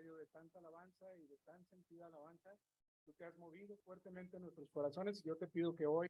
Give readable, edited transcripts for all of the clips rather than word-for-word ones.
medio de tanta alabanza y de tan sentida alabanza, tú te has movido fuertemente en nuestros corazones y yo te pido que hoy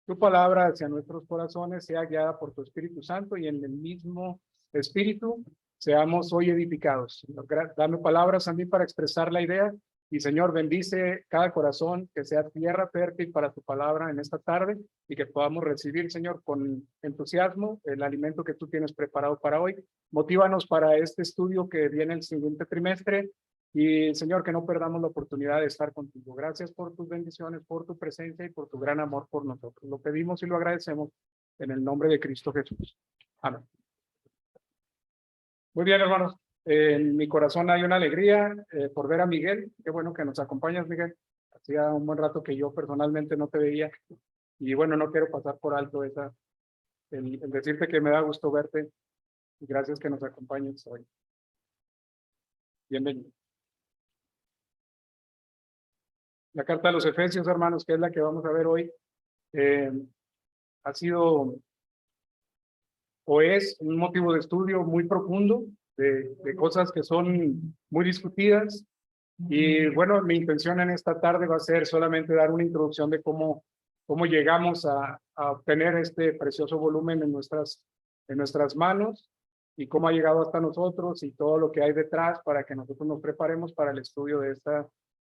tu palabra hacia nuestros corazones sea guiada por tu Espíritu Santo y en el mismo Espíritu seamos hoy edificados. Señor, dame palabras a mí para expresar la idea y Señor, bendice cada corazón, que sea tierra fértil para tu palabra en esta tarde y que podamos recibir, Señor, con entusiasmo el alimento que tú tienes preparado para hoy. Motívanos para este estudio que viene el siguiente trimestre y, Señor, que no perdamos la oportunidad de estar contigo. Gracias por tus bendiciones, por tu presencia y por tu gran amor por nosotros. Lo pedimos y lo agradecemos en el nombre de Cristo Jesús. Amén. Muy bien, hermanos. En mi corazón hay una alegría por ver a Miguel. Qué bueno que nos acompañas, Miguel. Hacía un buen rato que yo personalmente no te veía. Y bueno, no quiero pasar por alto el decirte que me da gusto verte. Y gracias que nos acompañes hoy. Bienvenido. La carta a los Efesios, hermanos, que es la que vamos a ver hoy, ha sido o es un motivo de estudio muy profundo de cosas que son muy discutidas. Y bueno, mi intención en esta tarde va a ser solamente dar una introducción de cómo llegamos a obtener este precioso volumen en nuestras manos y cómo ha llegado hasta nosotros y todo lo que hay detrás para que nosotros nos preparemos para el estudio de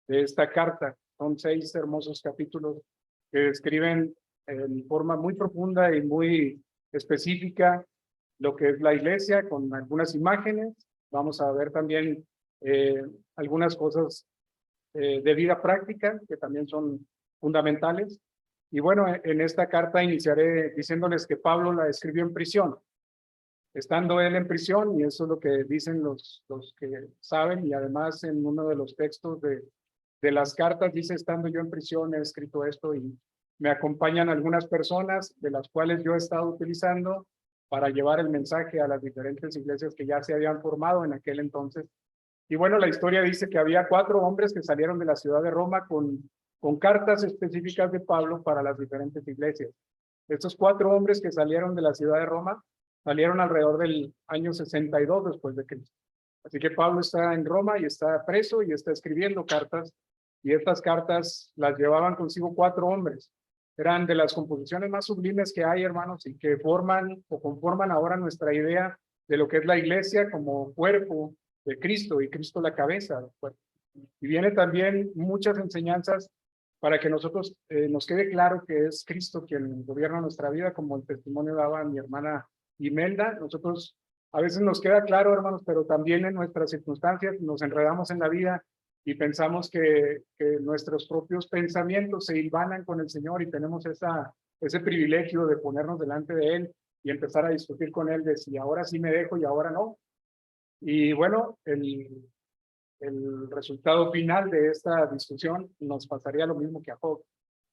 esta carta. Son 6 hermosos capítulos que describen en forma muy profunda y muy específica lo que es la iglesia, con algunas imágenes. Vamos a ver también algunas cosas de vida práctica que también son fundamentales. Y bueno, en esta carta iniciaré diciéndoles que Pablo la escribió en prisión, estando él en prisión, y eso es lo que dicen los que saben, y además en uno de los textos de las cartas dice, estando yo en prisión he escrito esto, y me acompañan algunas personas de las cuales yo he estado utilizando para llevar el mensaje a las diferentes iglesias que ya se habían formado en aquel entonces. Y bueno, la historia dice que había 4 hombres que salieron de la ciudad de Roma con cartas específicas de Pablo para las diferentes iglesias. Estos 4 hombres que salieron de la ciudad de Roma salieron alrededor del año 62 después de Cristo. Así que Pablo está en Roma y está preso y está escribiendo cartas, y estas cartas las llevaban consigo 4 hombres. Eran de las composiciones más sublimes que hay, hermanos, y que forman o conforman ahora nuestra idea de lo que es la iglesia como cuerpo de Cristo y Cristo la cabeza del cuerpo. Y viene también muchas enseñanzas para que nosotros nos quede claro que es Cristo quien gobierna nuestra vida, como el testimonio daba mi hermana Imelda. Nosotros a veces nos queda claro, hermanos, pero también en nuestras circunstancias nos enredamos en la vida y pensamos que nuestros propios pensamientos se hilvanan con el Señor y tenemos ese privilegio de ponernos delante de Él y empezar a discutir con Él de si ahora sí me dejo y ahora no. Y bueno, el resultado final de esta discusión nos pasaría lo mismo que a Job,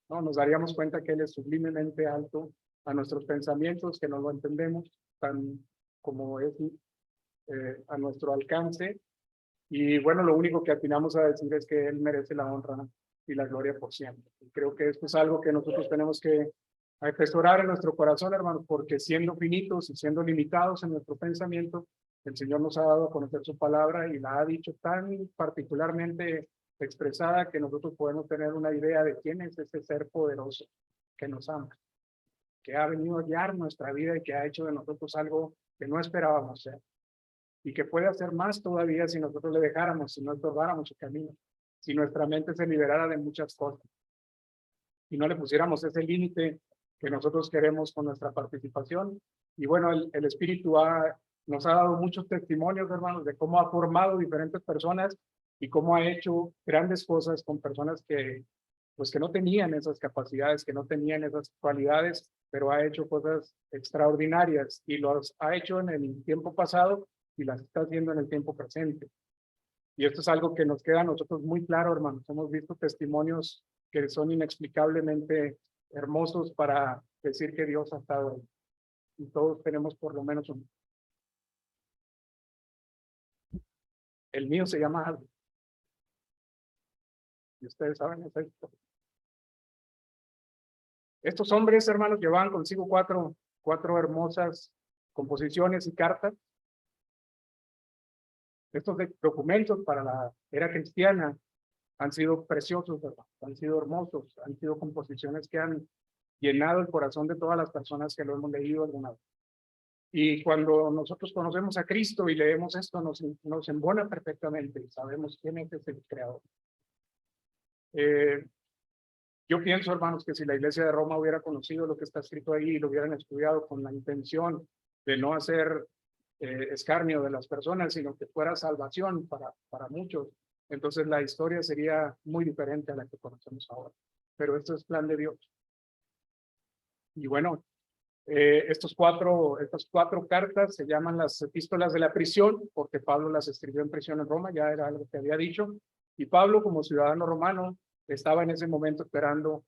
¿no? Nos daríamos cuenta que Él es sublimemente alto a nuestros pensamientos, que no lo entendemos tan como es a nuestro alcance. Y bueno, lo único que atinamos a decir es que Él merece la honra y la gloria por siempre. Y creo que esto es algo que nosotros tenemos que atesorar en nuestro corazón, hermanos, porque siendo finitos y siendo limitados en nuestro pensamiento, el Señor nos ha dado a conocer su palabra y la ha dicho tan particularmente expresada que nosotros podemos tener una idea de quién es ese ser poderoso que nos ama, que ha venido a guiar nuestra vida y que ha hecho de nosotros algo que no esperábamos ser, y que puede hacer más todavía si nosotros le dejáramos, si no estorbáramos su camino, si nuestra mente se liberara de muchas cosas y no le pusiéramos ese límite que nosotros queremos con nuestra participación. Y bueno, el Espíritu nos ha dado muchos testimonios, hermanos, de cómo ha formado diferentes personas y cómo ha hecho grandes cosas con personas pues que no tenían esas capacidades, que no tenían esas cualidades, pero ha hecho cosas extraordinarias y los ha hecho en el tiempo pasado y las está haciendo en el tiempo presente. Y esto es algo que nos queda a nosotros muy claro, hermanos. Hemos visto testimonios que son inexplicablemente hermosos para decir que Dios ha estado ahí. Y todos tenemos por lo menos uno. El mío se llama Aldo. Y ustedes saben esa historia. Estos hombres, hermanos, llevaban consigo cuatro hermosas composiciones y cartas. Estos documentos para la era cristiana han sido preciosos, ¿verdad? Han sido hermosos, han sido composiciones que han llenado el corazón de todas las personas que lo hemos leído alguna vez. Y cuando nosotros conocemos a Cristo y leemos esto, nos embona perfectamente y sabemos quién es el creador. Yo pienso, hermanos, que si la Iglesia de Roma hubiera conocido lo que está escrito ahí y lo hubieran estudiado con la intención de no hacer escarnio de las personas, sino que fuera salvación para muchos, entonces la historia sería muy diferente a la que conocemos ahora. Pero esto es plan de Dios. Y bueno, estas cuatro cartas se llaman las epístolas de la prisión, porque Pablo las escribió en prisión en Roma, ya era algo que había dicho. Y Pablo, como ciudadano romano, estaba en ese momento esperando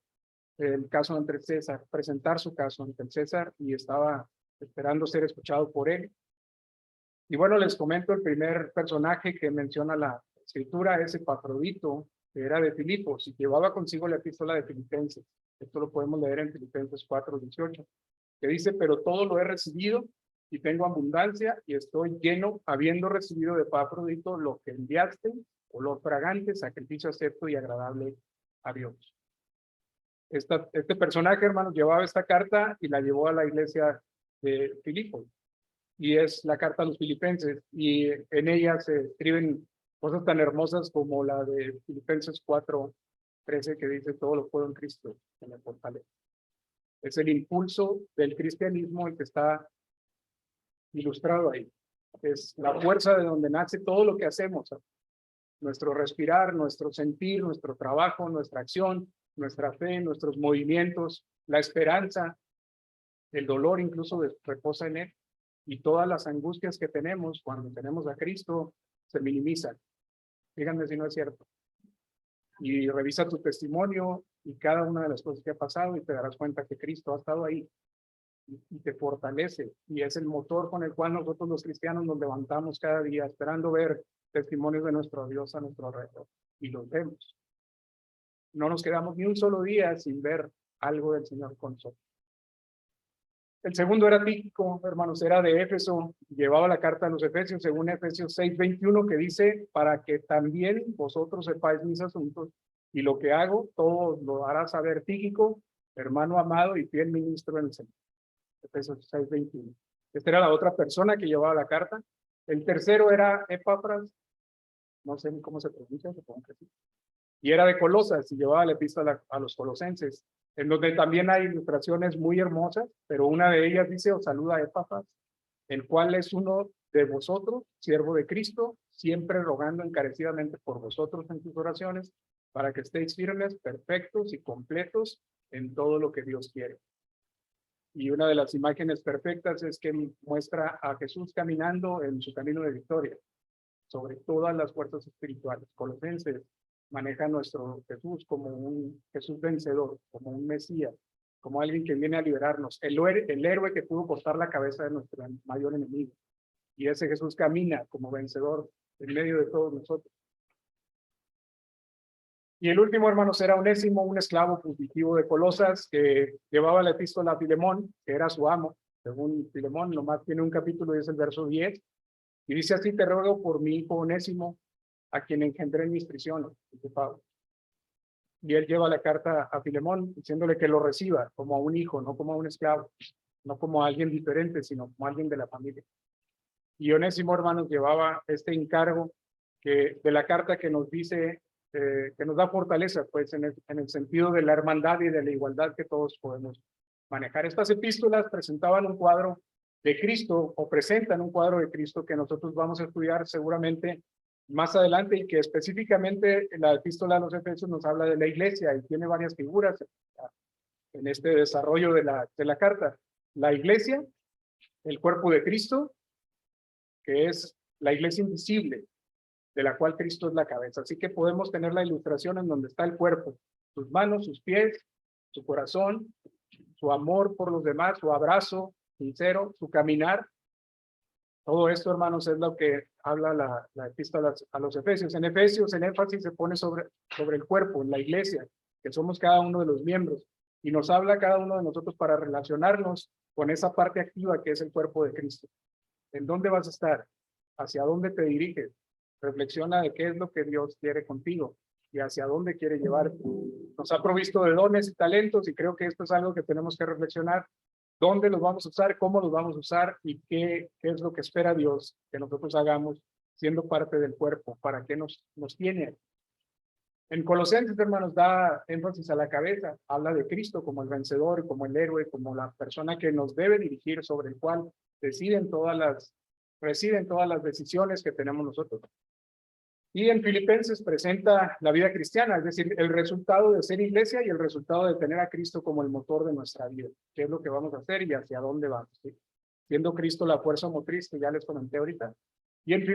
el caso ante César, presentar su caso ante el César, y estaba esperando ser escuchado por él. Y bueno, les comento el primer personaje que menciona la escritura, es Epafrodito, que era de Filipos y llevaba consigo la epístola de Filipenses. Esto lo podemos leer en Filipenses 4:18, que dice: pero todo lo he recibido y tengo abundancia y estoy lleno, habiendo recibido de Epafrodito lo que enviaste, olor fragante, sacrificio acepto y agradable a Dios. Este personaje, hermanos, llevaba esta carta y la llevó a la iglesia de Filipos. Y es la carta a los filipenses, y en ella se escriben cosas tan hermosas como la de Filipenses 4:13, que dice: todo lo puedo en Cristo que me fortalece. Es el impulso del cristianismo el que está ilustrado ahí. Es la fuerza de donde nace todo lo que hacemos, nuestro respirar, nuestro sentir, nuestro trabajo, nuestra acción, nuestra fe, nuestros movimientos, la esperanza, el dolor incluso reposa en él. Y todas las angustias que tenemos cuando tenemos a Cristo se minimizan. Díganme si no es cierto. Y revisa tu testimonio y cada una de las cosas que ha pasado y te darás cuenta que Cristo ha estado ahí y te fortalece. Y es el motor con el cual nosotros los cristianos nos levantamos cada día esperando ver testimonios de nuestro Dios a nuestro alrededor. Y los vemos. No nos quedamos ni un solo día sin ver algo del Señor con nosotros. El segundo era Tíquico, hermanos, era de Éfeso, llevaba la carta a los Efesios, según Efesios 6:21, que dice: para que también vosotros sepáis mis asuntos, y lo que hago, todo lo hará saber Tíquico, hermano amado y fiel ministro en el Señor. Efesios 6:21. Esta era la otra persona que llevaba la carta. El tercero era Epafras, no sé ni cómo se pronuncia, supongo que sí. Y era de Colosas, y llevaba la epístola a los colosenses, en donde también hay ilustraciones muy hermosas, pero una de ellas dice: os saluda Epafras, el cual es uno de vosotros, siervo de Cristo, siempre rogando encarecidamente por vosotros en sus oraciones, para que estéis firmes, perfectos y completos en todo lo que Dios quiere. Y una de las imágenes perfectas es que muestra a Jesús caminando en su camino de victoria sobre todas las fuerzas espirituales. Colosenses maneja a nuestro Jesús como un Jesús vencedor, como un Mesías, como alguien que viene a liberarnos, el héroe que pudo cortar la cabeza de nuestro mayor enemigo. Y ese Jesús camina como vencedor en medio de todos nosotros. Y el último, hermanos, era Onésimo, un esclavo fugitivo de Colosas, que llevaba la epístola a Filemón, que era su amo. Según Filemón, nomás tiene un capítulo y es el verso 10. Y dice así: te ruego por mi hijo Onésimo, a quien engendré en mis prisiones, dice Pablo. Y él lleva la carta a Filemón diciéndole que lo reciba como a un hijo, no como a un esclavo, no como a alguien diferente, sino como a alguien de la familia. Y Onésimo, hermanos, llevaba este encargo de la carta que nos dice, que nos da fortaleza, pues en el sentido de la hermandad y de la igualdad que todos podemos manejar. Estas epístolas presentaban un cuadro de Cristo, o presentan un cuadro de Cristo que nosotros vamos a estudiar seguramente más adelante, y que específicamente la epístola a los Efesios nos habla de la iglesia y tiene varias figuras en este desarrollo de la carta. La iglesia, el cuerpo de Cristo, que es la iglesia invisible, de la cual Cristo es la cabeza. Así que podemos tener la ilustración en donde está el cuerpo, sus manos, sus pies, su corazón, su amor por los demás, su abrazo sincero, su caminar. Todo esto, hermanos, es lo que habla la epístola a los Efesios. En Efesios el énfasis se pone sobre el cuerpo, en la iglesia, que somos cada uno de los miembros, y nos habla cada uno de nosotros para relacionarnos con esa parte activa que es el cuerpo de Cristo. ¿En dónde vas a estar? ¿Hacia dónde te diriges? reflexiona de qué es lo que Dios quiere contigo y hacia dónde quiere llevarte. Nos ha provisto de dones y talentos y creo que esto es algo que tenemos que reflexionar. ¿Dónde los vamos a usar? ¿Cómo los vamos a usar? ¿Y qué es lo que espera Dios que nosotros hagamos siendo parte del cuerpo? ¿Para qué nos tiene? En Colosenses, hermanos, da énfasis a la cabeza. Habla de Cristo como el vencedor, como el héroe, como la persona que nos debe dirigir, sobre el cual residen todas las decisiones que tenemos nosotros. Y en Filipenses presenta la vida cristiana, es decir, el resultado de ser iglesia y el resultado de tener a Cristo como el motor de nuestra vida. ¿Qué es lo que vamos a hacer y hacia dónde vamos? ¿Sí? Siendo Cristo la fuerza motriz que ya les comenté ahorita. Y en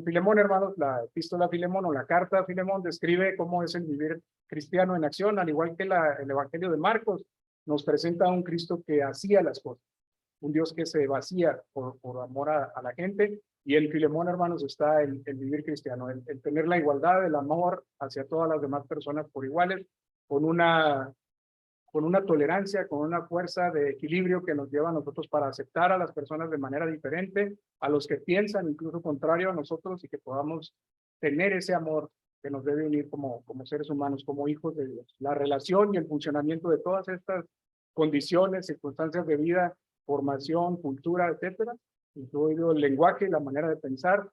Filemón, hermanos, la epístola a Filemón o la carta a Filemón describe cómo es el vivir cristiano en acción, al igual que el Evangelio de Marcos nos presenta a un Cristo que hacía las cosas, un Dios que se vacía por amor a la gente. Y en Filemón, hermanos, está el vivir cristiano, el tener la igualdad, el amor hacia todas las demás personas por iguales, con una tolerancia, con una fuerza de equilibrio que nos lleva a nosotros para aceptar a las personas de manera diferente, a los que piensan incluso contrario a nosotros y que podamos tener ese amor que nos debe unir como seres humanos, como hijos de Dios. La relación y el funcionamiento de todas estas condiciones, circunstancias de vida, formación, cultura, etcétera, incluido el lenguaje y la manera de pensar,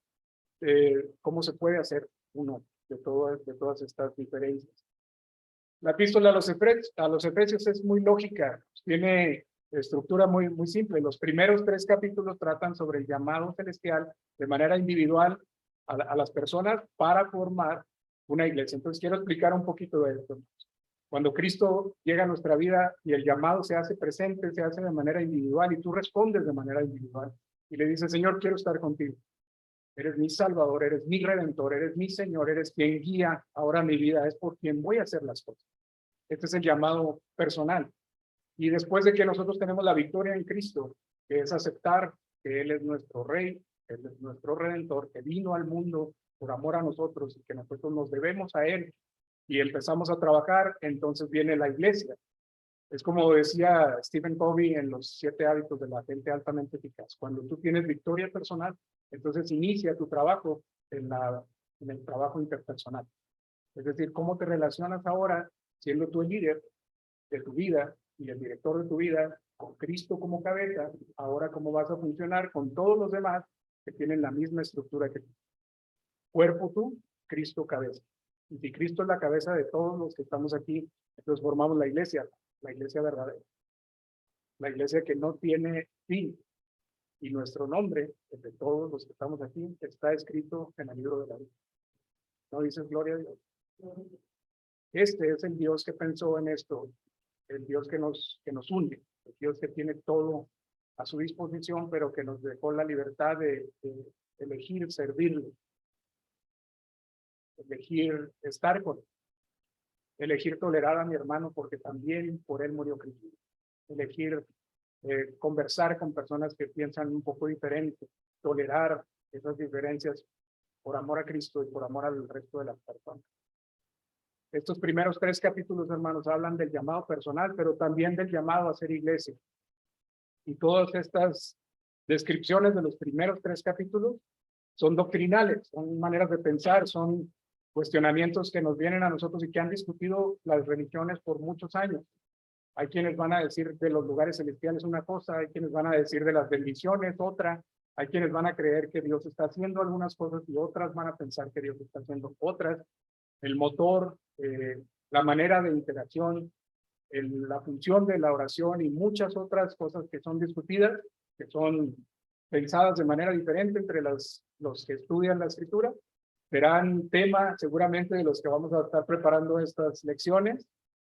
cómo se puede hacer uno de todas estas diferencias. La epístola a los Efesios es muy lógica, tiene estructura muy simple. Los primeros 3 capítulos tratan sobre el llamado celestial de manera individual a las personas para formar una iglesia. Entonces quiero explicar un poquito de esto. Cuando Cristo llega a nuestra vida y el llamado se hace presente, se hace de manera individual y tú respondes de manera individual y le dices, Señor, quiero estar contigo. Eres mi Salvador, eres mi Redentor, eres mi Señor, eres quien guía ahora mi vida, es por quien voy a hacer las cosas. Este es el llamado personal. Y después de que nosotros tenemos la victoria en Cristo, que es aceptar que Él es nuestro Rey, Él es nuestro Redentor, que vino al mundo por amor a nosotros y que nosotros nos debemos a Él, y empezamos a trabajar, entonces viene la iglesia. Es como decía Stephen Covey en los 7 hábitos de la gente altamente eficaz. Cuando tú tienes victoria personal, entonces inicia tu trabajo en el trabajo interpersonal. Es decir, cómo te relacionas ahora, siendo tú el líder de tu vida y el director de tu vida, con Cristo como cabeza, ahora cómo vas a funcionar con todos los demás que tienen la misma estructura que tú. Cuerpo tú, Cristo cabeza. Y si Cristo es la cabeza de todos los que estamos aquí, entonces formamos la iglesia verdadera. La iglesia que no tiene fin. Y nuestro nombre, el de todos los que estamos aquí, está escrito en el libro de la vida. ¿No dices gloria a Dios? Este es el Dios que pensó en esto, el Dios que nos une, el Dios que tiene todo a su disposición, pero que nos dejó la libertad de elegir servirle, elegir estar con él, elegir tolerar a mi hermano porque también por él murió Cristo, elegir conversar con personas que piensan un poco diferente, tolerar esas diferencias por amor a Cristo y por amor al resto de las personas. Estos primeros 3 capítulos, hermanos, hablan del llamado personal, pero también del llamado a ser iglesia. Y todas estas descripciones de los primeros 3 capítulos son doctrinales, son maneras de pensar, son cuestionamientos que nos vienen a nosotros y que han discutido las religiones por muchos años. Hay quienes van a decir de los lugares celestiales una cosa, hay quienes van a decir de las bendiciones otra, hay quienes van a creer que Dios está haciendo algunas cosas y otras van a pensar que Dios está haciendo otras. El motor, la manera de interacción, la función de la oración y muchas otras cosas que son discutidas, que son pensadas de manera diferente entre los que estudian la escritura, serán tema seguramente de los que vamos a estar preparando estas lecciones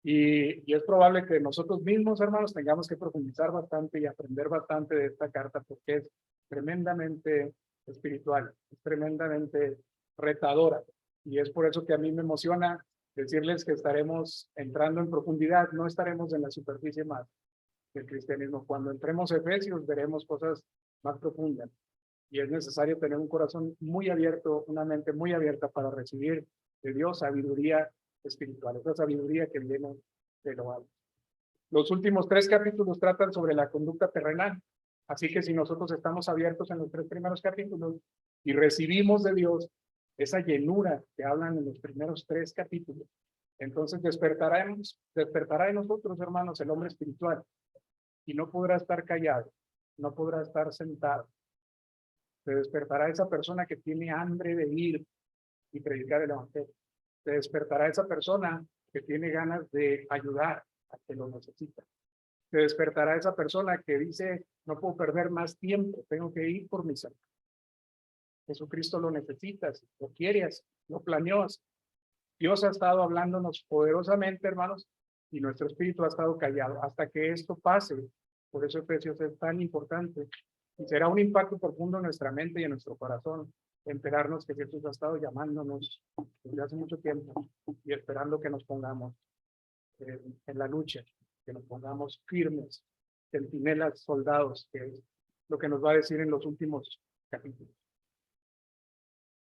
y es probable que nosotros mismos, hermanos, tengamos que profundizar bastante y aprender bastante de esta carta porque es tremendamente espiritual, es tremendamente retadora y es por eso que a mí me emociona decirles que estaremos entrando en profundidad, no estaremos en la superficie más del cristianismo. Cuando entremos a Efesios veremos cosas más profundas y es necesario tener un corazón muy abierto, una mente muy abierta para recibir de Dios sabiduría espiritual, esa sabiduría que viene de lo alto. Los últimos 3 capítulos tratan sobre la conducta terrenal, así que si nosotros estamos abiertos en los 3 primeros capítulos y recibimos de Dios esa llenura que hablan en los primeros 3 capítulos. Entonces despertará en nosotros, hermanos, el hombre espiritual, y no podrá estar callado, no podrá estar sentado. Se despertará esa persona que tiene hambre de ir y predicar el evangelio. Se despertará esa persona que tiene ganas de ayudar a que lo necesita. Se despertará esa persona que dice, no puedo perder más tiempo, tengo que ir por mi salud. Jesucristo lo necesita, lo quiere, lo planeó. Dios ha estado hablándonos poderosamente, hermanos, y nuestro espíritu ha estado callado hasta que esto pase. Por eso Efesios es tan importante y será un impacto profundo en nuestra mente y en nuestro corazón enterarnos que Jesús ha estado llamándonos desde hace mucho tiempo y esperando que nos pongamos en la lucha, que nos pongamos firmes, centinelas, soldados, que es lo que nos va a decir en los últimos capítulos.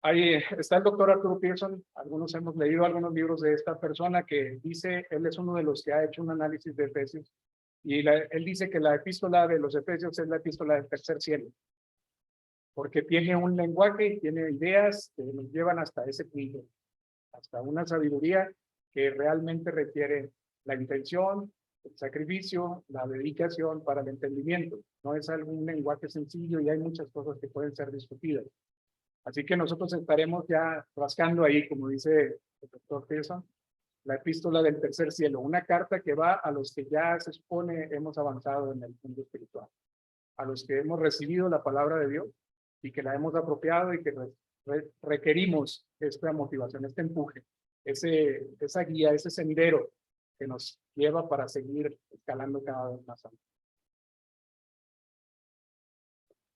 Ahí está el doctor Arthur Pearson. Algunos hemos leído algunos libros de esta persona que dice, él es uno de los que ha hecho un análisis de Efesios, y él dice que la epístola de los Efesios es la epístola del tercer cielo, porque tiene un lenguaje, tiene ideas que nos llevan hasta ese punto, hasta una sabiduría que realmente requiere la intención, el sacrificio, la dedicación para el entendimiento. No es algún lenguaje sencillo y hay muchas cosas que pueden ser discutidas. Así que nosotros estaremos ya rascando ahí, como dice el doctor Pearson, la epístola del tercer cielo, una carta que va a los que ya se supone hemos avanzado en el mundo espiritual, a los que hemos recibido la palabra de Dios y que la hemos apropiado y que requerimos esta motivación, este empuje, esa guía, ese sendero que nos lleva para seguir escalando cada vez más alto.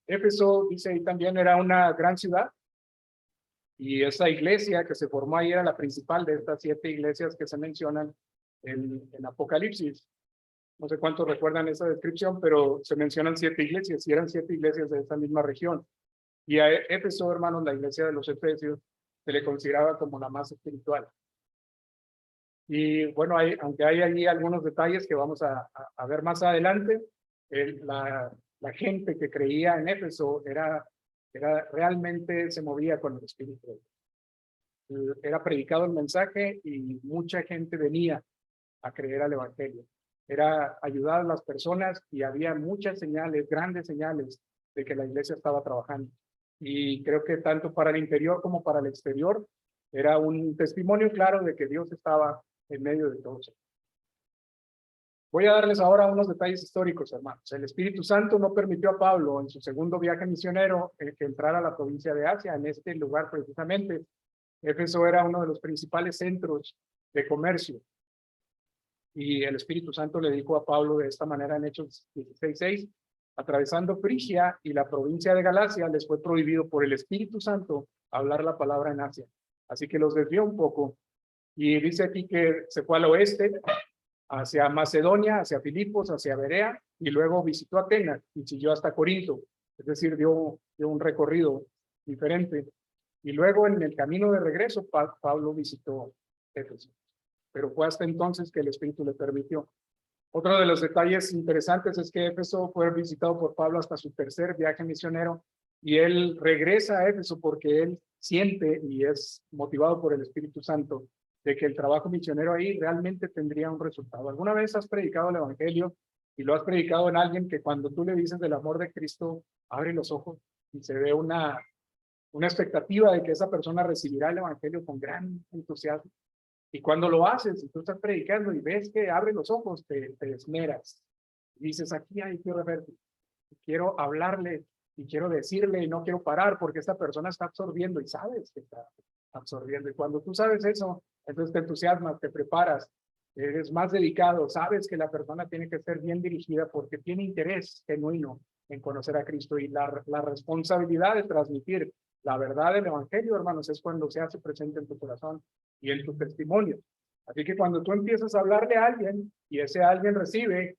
Éfeso, dice ahí también, era una gran ciudad, y esa iglesia que se formó ahí era la principal de estas 7 iglesias que se mencionan en Apocalipsis. No sé cuántos recuerdan esa descripción, pero se mencionan 7 iglesias, y eran 7 iglesias de esa misma región. Y a Éfeso, hermanos, la iglesia de los Efesios, se le consideraba como la más espiritual. Y bueno, aunque hay allí algunos detalles que vamos a ver más adelante, la gente que creía en Éfeso realmente se movía con el Espíritu. Era predicado el mensaje y mucha gente venía a creer al Evangelio. Era ayudar a las personas y había muchas señales, grandes señales de que la iglesia estaba trabajando. Y creo que tanto para el interior como para el exterior era un testimonio claro de que Dios estaba en medio de todos. Voy a darles ahora unos detalles históricos, hermanos. El Espíritu Santo no permitió a Pablo en su segundo viaje misionero que entrara a la provincia de Asia, en este lugar precisamente. Éfeso era uno de los principales centros de comercio. Y el Espíritu Santo le dijo a Pablo de esta manera en Hechos 16:6, atravesando Frigia y la provincia de Galacia, les fue prohibido por el Espíritu Santo hablar la palabra en Asia. Así que los desvió un poco. Y dice aquí que se fue al oeste, hacia Macedonia, hacia Filipos, hacia Berea, y luego visitó Atenas y siguió hasta Corinto. Es decir, dio un recorrido diferente. Y luego en el camino de regreso, Pablo visitó Éfeso. Pero fue hasta entonces que el Espíritu le permitió. Otro de los detalles interesantes es que Éfeso fue visitado por Pablo hasta su tercer viaje misionero, y él regresa a Éfeso porque él siente y es motivado por el Espíritu Santo de que el trabajo misionero ahí realmente tendría un resultado. ¿Alguna vez has predicado el Evangelio y lo has predicado en alguien que cuando tú le dices del amor de Cristo, abre los ojos y se ve una expectativa de que esa persona recibirá el Evangelio con gran entusiasmo? Y cuando lo haces, y tú estás predicando y ves que abre los ojos, te esmeras. Dices, aquí hay que rever, quiero hablarle y quiero decirle y no quiero parar porque esta persona está absorbiendo y sabes que está absorbiendo. Y cuando tú sabes eso, entonces te entusiasmas, te preparas, eres más dedicado, sabes que la persona tiene que ser bien dirigida porque tiene interés genuino en conocer a Cristo, y la responsabilidad de transmitir la verdad del Evangelio, hermanos, es cuando se hace presente en tu corazón y en tu testimonio. Así que cuando tú empiezas a hablarle a alguien y ese alguien recibe,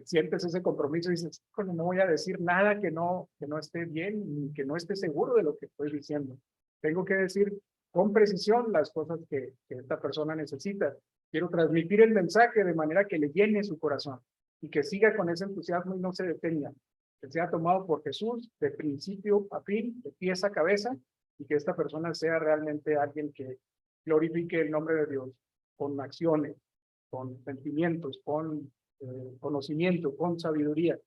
sientes ese compromiso y dices, bueno, no voy a decir nada que no esté bien y que no esté seguro de lo que estoy diciendo. Tengo que decir con precisión las cosas que esta persona necesita. Quiero transmitir el mensaje de manera que le llene su corazón y que siga con ese entusiasmo y no se detenga. Que sea tomado por Jesús de principio a fin, de pies a cabeza, y que esta persona sea realmente alguien que glorifique el nombre de Dios con acciones, con sentimientos, con conocimiento, con sabiduría,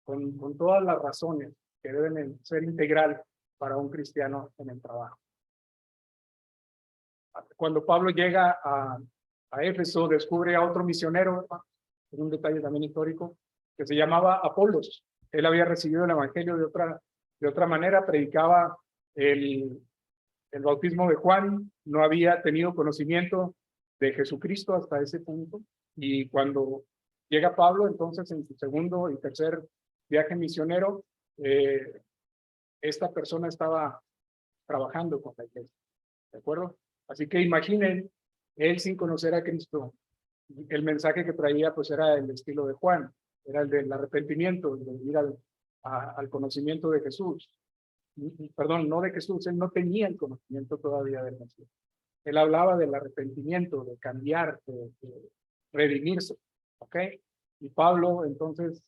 con todas las razones que deben ser integral para un cristiano en el trabajo. Cuando Pablo llega a Éfeso, descubre a otro misionero, es un detalle también histórico, que se llamaba Apolos. Él había recibido el evangelio de otra manera, predicaba el bautismo de Juan, no había tenido conocimiento de Jesucristo hasta ese punto, y cuando llega Pablo, entonces en su segundo y tercer viaje misionero, esta persona estaba trabajando con la iglesia, ¿de acuerdo? Así que imaginen, él sin conocer a Cristo, el mensaje que traía pues era el estilo de Juan, era el del arrepentimiento, el de ir al conocimiento de Jesús. Perdón, no de Jesús, él no tenía el conocimiento todavía del Mesías. Él hablaba del arrepentimiento, de cambiar, de redimirse, ¿ok? Y Pablo entonces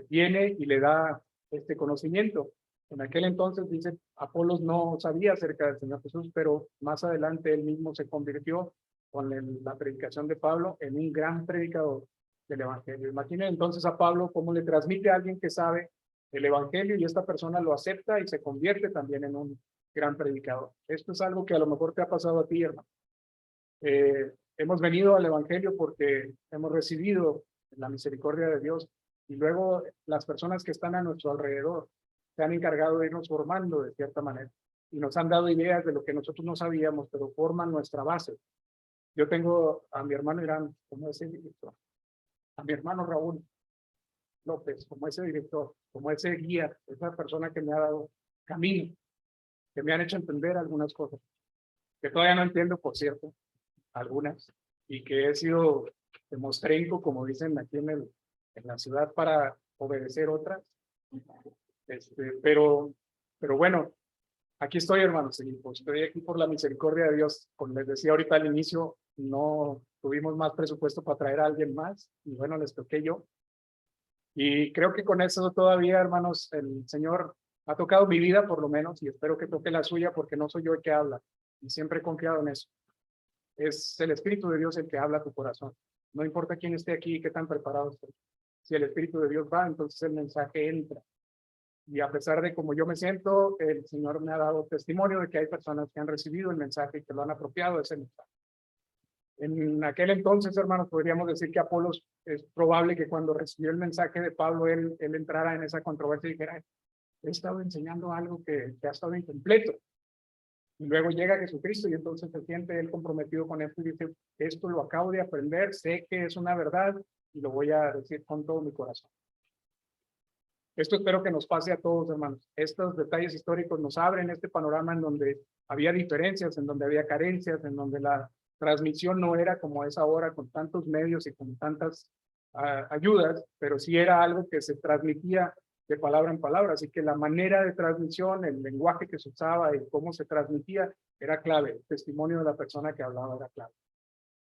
viene y le da este conocimiento. En aquel entonces, dice, Apolos no sabía acerca del Señor Jesús, pero más adelante él mismo se convirtió con la predicación de Pablo en un gran predicador del Evangelio. Imaginen entonces a Pablo cómo le transmite a alguien que sabe el Evangelio y esta persona lo acepta y se convierte también en un gran predicador. Esto es algo que a lo mejor te ha pasado a ti, hermano. Hemos venido al Evangelio porque hemos recibido la misericordia de Dios y luego las personas que están a nuestro alrededor se han encargado de irnos formando de cierta manera y nos han dado ideas de lo que nosotros no sabíamos, pero forman nuestra base. Yo tengo a mi hermano Irán como ese director, a mi hermano Raúl López como ese director, como ese guía, esa persona que me ha dado camino, que me han hecho entender algunas cosas, que todavía no entiendo, por cierto, algunas, y que he sido de mostrenco, como dicen aquí en la ciudad, para obedecer otras. Pero bueno, aquí estoy, hermanos, y pues estoy aquí por la misericordia de Dios. Como les decía ahorita al inicio, no tuvimos más presupuesto para traer a alguien más, y bueno, les toqué yo. Y creo que con eso todavía, hermanos, el Señor ha tocado mi vida, por lo menos, y espero que toque la suya, porque no soy yo el que habla, y siempre he confiado en eso. Es el Espíritu de Dios el que habla a tu corazón. No importa quién esté aquí y qué tan preparado esté. Si el Espíritu de Dios va, entonces el mensaje entra. Y a pesar de cómo yo me siento, el Señor me ha dado testimonio de que hay personas que han recibido el mensaje y que lo han apropiado de ese mensaje. En aquel entonces, hermanos, podríamos decir que Apolos es probable que cuando recibió el mensaje de Pablo, él entrara en esa controversia y dijera, he estado enseñando algo que ha estado incompleto. Y luego llega Jesucristo y entonces se siente él comprometido con esto y dice, esto lo acabo de aprender, sé que es una verdad y lo voy a decir con todo mi corazón. Esto espero que nos pase a todos, hermanos. Estos detalles históricos nos abren este panorama en donde había diferencias, en donde había carencias, en donde la transmisión no era como es ahora con tantos medios y con tantas ayudas, pero sí era algo que se transmitía de palabra en palabra. Así que la manera de transmisión, el lenguaje que se usaba y cómo se transmitía era clave. El testimonio de la persona que hablaba era clave.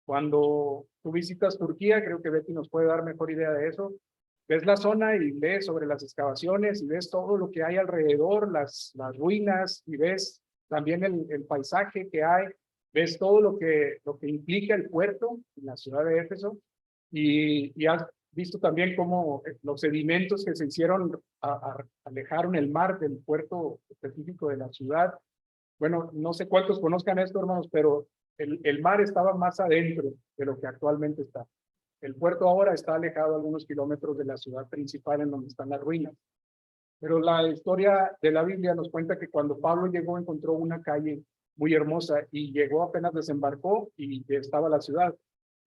Cuando tú visitas Turquía, creo que Betty nos puede dar mejor idea de eso, ves la zona y ves sobre las excavaciones y ves todo lo que hay alrededor, las ruinas, y ves también el paisaje que hay, ves todo lo que implica el puerto en la ciudad de Éfeso y has visto también cómo los sedimentos que se hicieron alejaron el mar del puerto específico de la ciudad. Bueno, no sé cuántos conozcan esto, hermanos, pero el mar estaba más adentro de lo que actualmente está. El puerto ahora está alejado algunos kilómetros de la ciudad principal en donde están las ruinas. Pero la historia de la Biblia nos cuenta que cuando Pablo llegó encontró una calle muy hermosa y llegó apenas desembarcó y estaba la ciudad.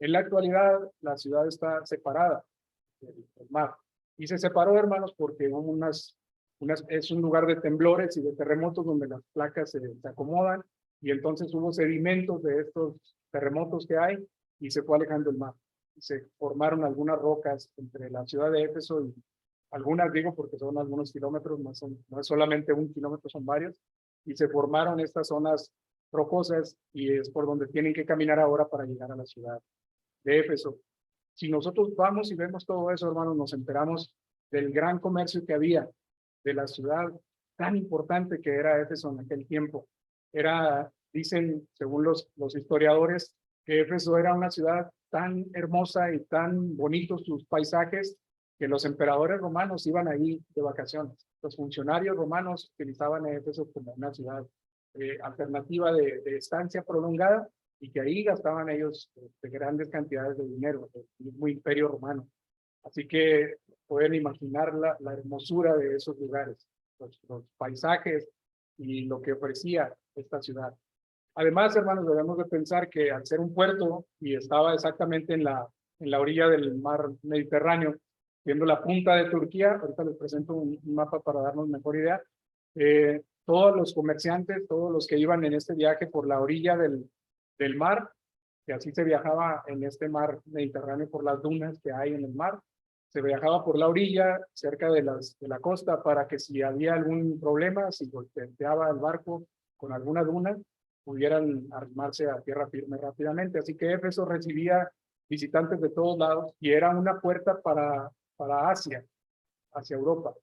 En la actualidad la ciudad está separada del mar. Y se separó, hermanos, porque hubo es un lugar de temblores y de terremotos donde las placas se acomodan y entonces hubo sedimentos de estos terremotos que hay y se fue alejando el mar. Se formaron algunas rocas entre la ciudad de Éfeso y algunas, digo, porque son algunos kilómetros, no es solamente un kilómetro, son varios, y se formaron estas zonas rocosas y es por donde tienen que caminar ahora para llegar a la ciudad de Éfeso. Si nosotros vamos y vemos todo eso, hermanos, nos enteramos del gran comercio que había, de la ciudad tan importante que era Éfeso en aquel tiempo. dicen, según los historiadores, que Éfeso era una ciudad tan hermosa y tan bonitos sus paisajes que los emperadores romanos iban ahí de vacaciones. Los funcionarios romanos utilizaban Éfeso como una ciudad alternativa de estancia prolongada y que ahí gastaban ellos de grandes cantidades de dinero, el mismo imperio romano. Así que pueden imaginar la hermosura de esos lugares, los paisajes y lo que ofrecía esta ciudad. Además, hermanos, debemos de pensar que al ser un puerto y estaba exactamente en la orilla del mar Mediterráneo, viendo la punta de Turquía, ahorita les presento un mapa para darnos mejor idea, todos los comerciantes, todos los que iban en este viaje por la orilla del mar, que así se viajaba en este mar Mediterráneo por las dunas que hay en el mar, se viajaba por la orilla, cerca de la costa, para que si había algún problema, si golpeaba el barco con alguna duna, pudieran arrimarse a tierra firme rápidamente. Así que Éfeso recibía visitantes de todos lados y era una puerta para Asia, hacia Europa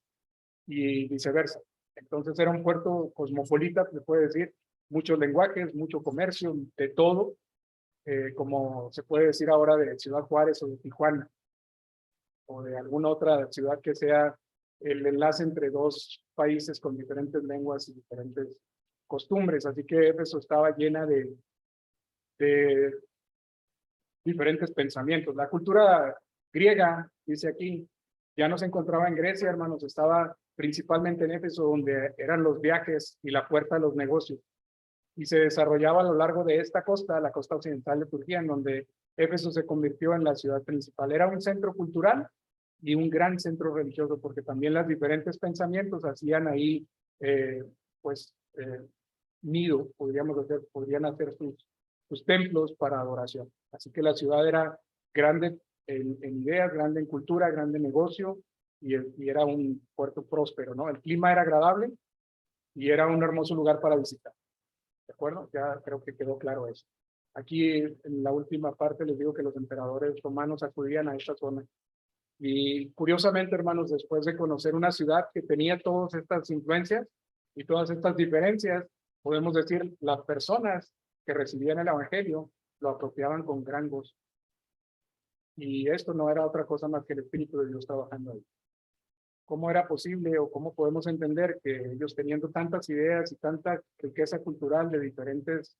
y viceversa. Entonces era un puerto cosmopolita, se puede decir, muchos lenguajes, mucho comercio, de todo, como se puede decir ahora de Ciudad Juárez o de Tijuana, o de alguna otra ciudad que sea el enlace entre dos países con diferentes lenguas y diferentes costumbres. Así que Éfeso estaba llena de diferentes pensamientos. La cultura griega, dice aquí, ya no se encontraba en Grecia, hermanos, estaba principalmente en Éfeso, donde eran los viajes y la puerta de los negocios. Y se desarrollaba a lo largo de esta costa, la costa occidental de Turquía, en donde Éfeso se convirtió en la ciudad principal. Era un centro cultural y un gran centro religioso, porque también los diferentes pensamientos hacían ahí, nido, podrían hacer sus templos para adoración. Así que la ciudad era grande en ideas, grande en cultura, grande en negocio, y era un puerto próspero, ¿no? El clima era agradable y era un hermoso lugar para visitar. ¿De acuerdo? Ya creo que quedó claro eso. Aquí en la última parte les digo que los emperadores romanos acudían a esta zona. Y curiosamente, hermanos, después de conocer una ciudad que tenía todas estas influencias y todas estas diferencias, podemos decir, las personas que recibían el evangelio lo apropiaban con gran gozo. Y esto no era otra cosa más que el Espíritu de Dios trabajando ahí. ¿Cómo era posible o cómo podemos entender que ellos, teniendo tantas ideas y tanta riqueza cultural de diferentes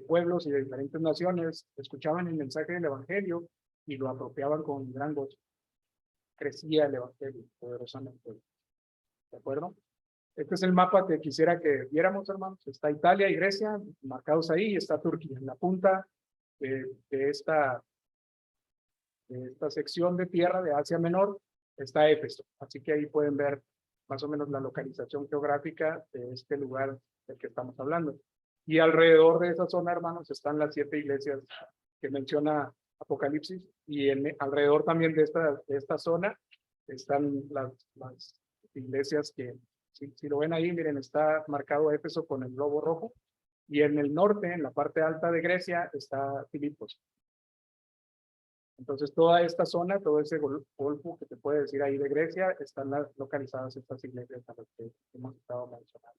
pueblos y de diferentes naciones, escuchaban el mensaje del evangelio y lo apropiaban con gran gozo? Crecía el evangelio poderosamente. ¿De acuerdo? Este es el mapa que quisiera que viéramos, hermanos. Está Italia y Grecia marcados ahí, y está Turquía en la punta de esta sección de tierra de Asia Menor. Está Éfeso, así que ahí pueden ver más o menos la localización geográfica de este lugar del que estamos hablando. Y alrededor de esa zona, hermanos, están las 7 iglesias que menciona Apocalipsis, y alrededor también de esta zona están las iglesias que, si lo ven ahí, miren, está marcado Éfeso con el globo rojo, y en el norte, en la parte alta de Grecia, está Filipos. Entonces, toda esta zona, todo ese golfo que te puede decir ahí de Grecia, están localizadas estas iglesias a las que hemos estado mencionando.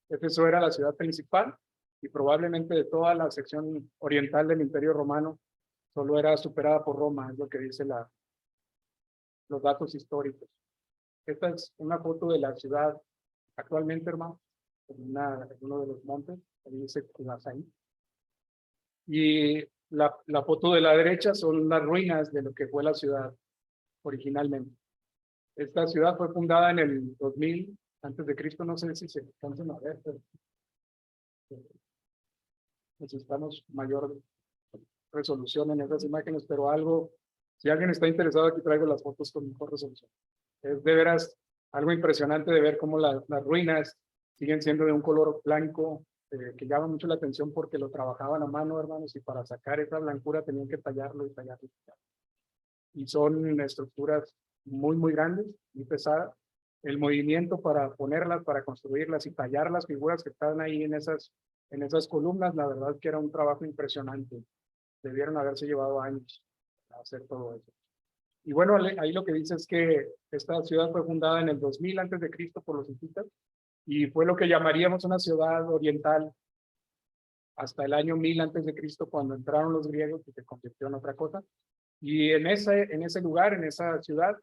Éfeso era la ciudad principal y probablemente de toda la sección oriental del Imperio Romano, solo era superada por Roma, es lo que dice los datos históricos. Esta es una foto de la ciudad actualmente, hermano, en uno de los montes, ahí dice Kumasain. Y la foto de la derecha son las ruinas de lo que fue la ciudad originalmente. Esta ciudad fue fundada en el 2000 antes de Cristo, no sé si se alcanzan a ver, pero necesitamos mayor resolución en esas imágenes, pero si alguien está interesado, aquí traigo las fotos con mejor resolución. Es de veras algo impresionante de ver cómo las ruinas siguen siendo de un color blanco, que llama mucho la atención porque lo trabajaban a mano, hermanos, y para sacar esa blancura tenían que tallarlo y tallarlo. Y son estructuras muy, muy grandes, muy pesadas. El movimiento para ponerlas, para construirlas y tallar las figuras que estaban ahí en esas columnas, la verdad que era un trabajo impresionante. Debieron haberse llevado años a hacer todo eso. Y bueno, ahí lo que dice es que esta ciudad fue fundada en el 2000 antes de Cristo por los hititas, y fue lo que llamaríamos una ciudad oriental hasta el año 1000 antes de Cristo, cuando entraron los griegos y se convirtió en otra cosa. Y en ese lugar, en esa ciudad,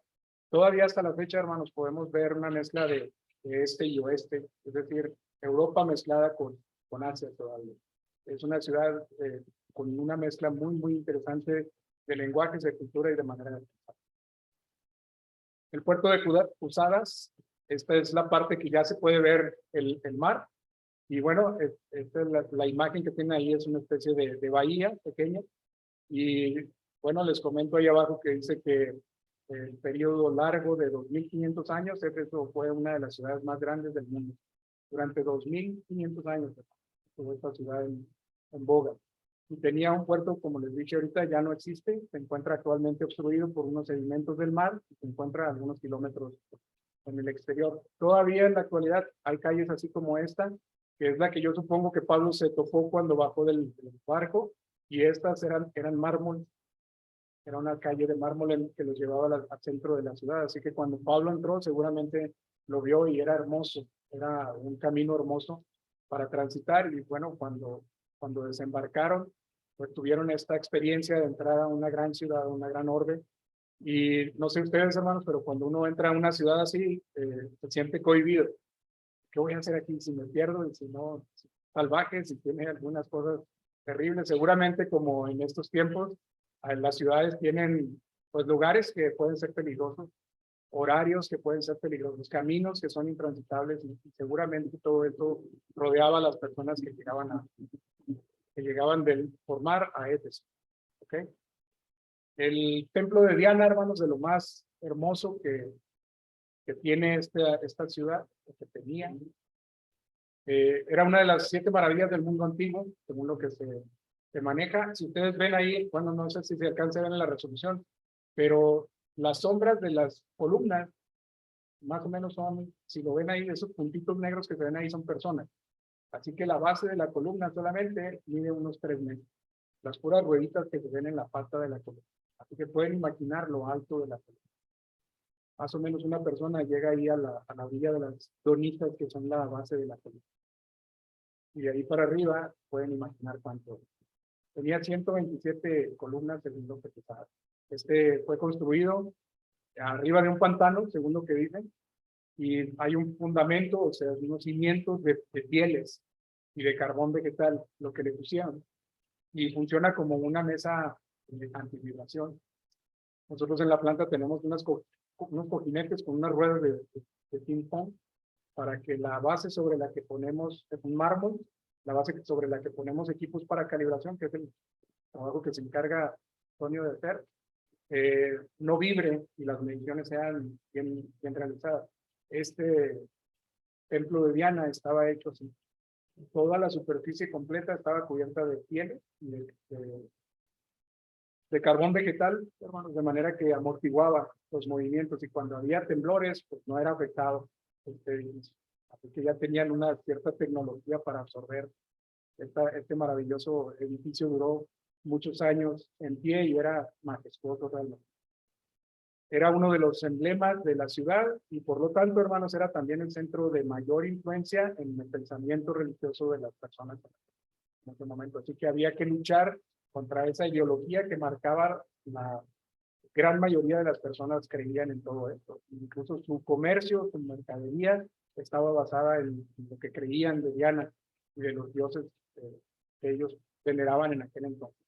todavía hasta la fecha, hermanos, podemos ver una mezcla de este y oeste, es decir, Europa mezclada con Asia todavía. Es una ciudad con una mezcla muy, muy interesante de lenguajes, de cultura y de manera de pensar. El puerto de Posadas, esta es la parte que ya se puede ver el mar. Y bueno, esta es la imagen que tiene ahí, es una especie de bahía pequeña. Y bueno, les comento ahí abajo que dice que el periodo largo de 2500 años, Éfeso fue una de las ciudades más grandes del mundo. Durante 2500 años estuvo esta ciudad en boga. Y tenía un puerto, como les dije ahorita, ya no existe, se encuentra actualmente obstruido por unos sedimentos del mar y se encuentra a algunos kilómetros en el exterior. Todavía en la actualidad hay calles así como esta, que es la que yo supongo que Pablo se topó cuando bajó del barco, y estas eran mármol. Era una calle de mármol que los llevaba al centro de la ciudad, así que cuando Pablo entró seguramente lo vio y era hermoso, era un camino hermoso para transitar. Y bueno, cuando desembarcaron, pues tuvieron esta experiencia de entrar a una gran ciudad, una gran orbe. Y no sé ustedes, hermanos, pero cuando uno entra a una ciudad así, se siente cohibido. ¿Qué voy a hacer aquí si me pierdo? Y si no, salvaje, si tiene algunas cosas terribles. Seguramente como en estos tiempos, las ciudades tienen pues lugares que pueden ser peligrosos, horarios que pueden ser peligrosos, caminos que son intransitables, y seguramente todo esto rodeaba a las personas que llegaban por mar a Éfeso. ¿Okay? El templo de Diana, hermanos, de lo más hermoso que tiene esta ciudad, que tenía. Era una de las 7 maravillas del mundo antiguo, según lo que se maneja. Si ustedes ven ahí, bueno, no sé si se alcanza a ver en la resolución, pero las sombras de las columnas, más o menos son, si lo ven ahí, esos puntitos negros que se ven ahí son personas. Así que la base de la columna solamente mide unos 3 metros. Las puras rueditas que se ven en la pata de la columna. Así que pueden imaginar lo alto de la columna. Más o menos una persona llega ahí a la orilla de las donitas que son la base de la columna. Y de ahí para arriba pueden imaginar cuánto. Tenía 127 columnas, según lo que se sabe. Fue construido arriba de un pantano, según lo que dicen, y hay un fundamento, o sea, unos cimientos de pieles y de carbón vegetal, lo que le pusieron. Y funciona como una mesa de antivibración. Nosotros en la planta tenemos unos cojinetes con unas ruedas de ping-pong, para que la base sobre la que ponemos, es un mármol, la base sobre la que ponemos equipos para calibración, que es el trabajo que se encarga Antonio de hacer, no vibre y las mediciones sean bien realizadas. Este templo de Diana estaba hecho así. Toda la superficie completa estaba cubierta de pieles y de carbón vegetal, hermanos, de manera que amortiguaba los movimientos, y cuando había temblores, pues no era afectado este edificio. Así que ya tenían una cierta tecnología para absorber. Este maravilloso edificio duró muchos años en pie y era majestuoso realmente. Era uno de los emblemas de la ciudad y por lo tanto, hermanos, era también el centro de mayor influencia en el pensamiento religioso de las personas en ese momento. Así que había que luchar contra esa ideología que marcaba la gran mayoría de las personas creían en todo esto. Incluso su comercio, su mercadería estaba basada en lo que creían de Diana y de los dioses que ellos veneraban en aquel entonces.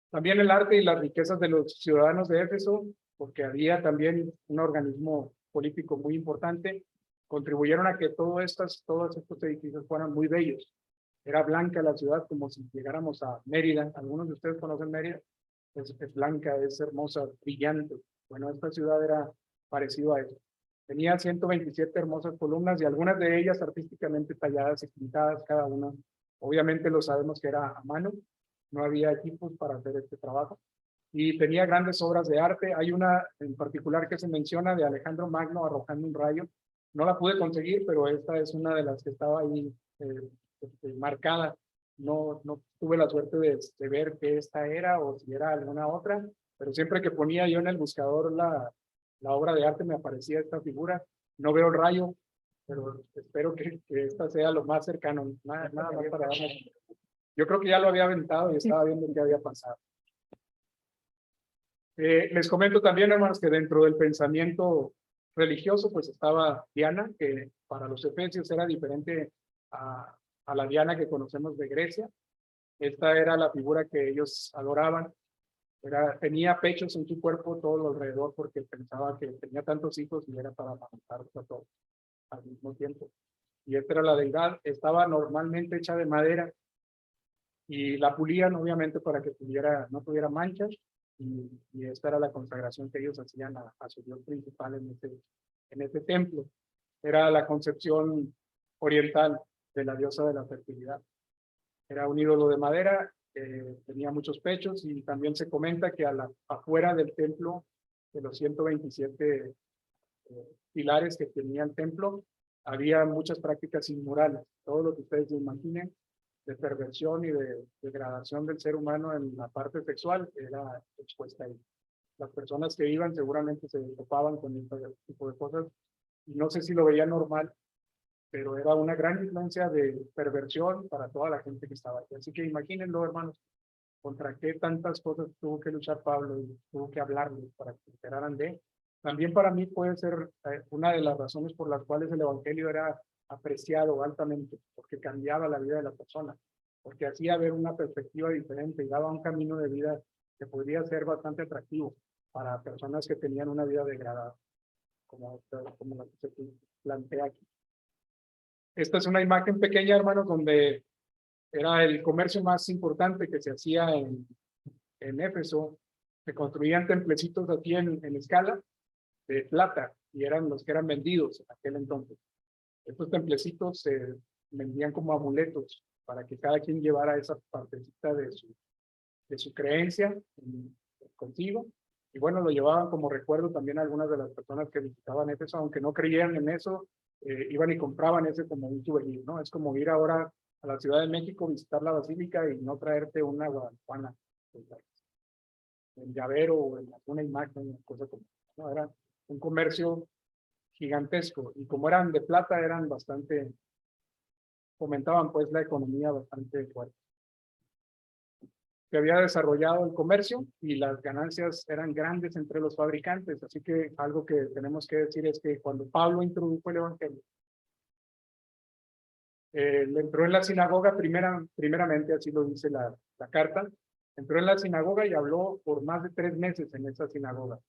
También el arte y las riquezas de los ciudadanos de Éfeso, porque había también un organismo político muy importante, contribuyeron a que todos estos edificios fueran muy bellos. Era blanca la ciudad, como si llegáramos a Mérida. Algunos de ustedes conocen Mérida. Es blanca, es hermosa, brillante. Bueno, esta ciudad era parecido a eso. Tenía 127 hermosas columnas y algunas de ellas artísticamente talladas y pintadas cada una. Obviamente lo sabemos que era a mano, no había equipos para hacer este trabajo. Y tenía grandes obras de arte. Hay una en particular que se menciona de Alejandro Magno arrojando un rayo. No la pude conseguir, pero esta es una de las que estaba ahí marcada. No tuve la suerte de ver qué esta era o si era alguna otra, pero siempre que ponía yo en el buscador la obra de arte me aparecía esta figura. No veo el rayo, pero espero que esta sea lo más cercano. Nada más para darnos. Yo creo que ya lo había aventado y estaba viendo qué había pasado. Les comento también, hermanos, que dentro del pensamiento religioso, pues estaba Diana, que para los efesios era diferente a la Diana que conocemos de Grecia. Esta era la figura que ellos adoraban. Tenía pechos en su cuerpo todo alrededor porque pensaba que tenía tantos hijos y era para amamantarlos a todos al mismo tiempo. Y esta era la deidad. Estaba normalmente hecha de madera y la pulían obviamente para que no tuviera manchas. Y esta era la consagración que ellos hacían a su Dios principal en este templo. Era la concepción oriental de la diosa de la fertilidad. Era un ídolo de madera, tenía muchos pechos y también se comenta que afuera del templo, de los 127 pilares que tenía el templo, había muchas prácticas inmorales. Todo lo que ustedes se imaginen de perversión y de degradación del ser humano en la parte sexual era expuesta ahí. Las personas que iban seguramente se topaban con este tipo de cosas y no sé si lo veían normal, pero era una gran influencia de perversión para toda la gente que estaba aquí. Así que imagínenlo, hermanos, contra qué tantas cosas tuvo que luchar Pablo y tuvo que hablarles para que se enteraran de. También para mí puede ser una de las razones por las cuales el evangelio era apreciado altamente, porque cambiaba la vida de la persona, porque hacía ver una perspectiva diferente y daba un camino de vida que podría ser bastante atractivo para personas que tenían una vida degradada, como la que se plantea aquí. Esta es una imagen pequeña, hermanos, donde era el comercio más importante que se hacía en Éfeso. Se construían templecitos aquí en escala de plata y eran los que eran vendidos en aquel entonces. Estos templecitos se vendían como amuletos para que cada quien llevara esa partecita de su creencia consigo. Y bueno, lo llevaban como recuerdo también a algunas de las personas que visitaban Éfeso, aunque no creían en eso, iban y compraban ese como un souvenir, ¿no? Es como ir ahora a la Ciudad de México, visitar la Basílica y no traerte una guadalupana en llavero o en alguna imagen, una cosa como, ¿no? Era un comercio gigantesco y como eran de plata, eran bastante, fomentaban pues la economía bastante fuerte. Se había desarrollado el comercio y las ganancias eran grandes entre los fabricantes, así que algo que tenemos que decir es que cuando Pablo introdujo el evangelio, le entró en la sinagoga primeramente, así lo dice la carta, entró en la sinagoga y habló por más de 3 meses en esa sinagoga,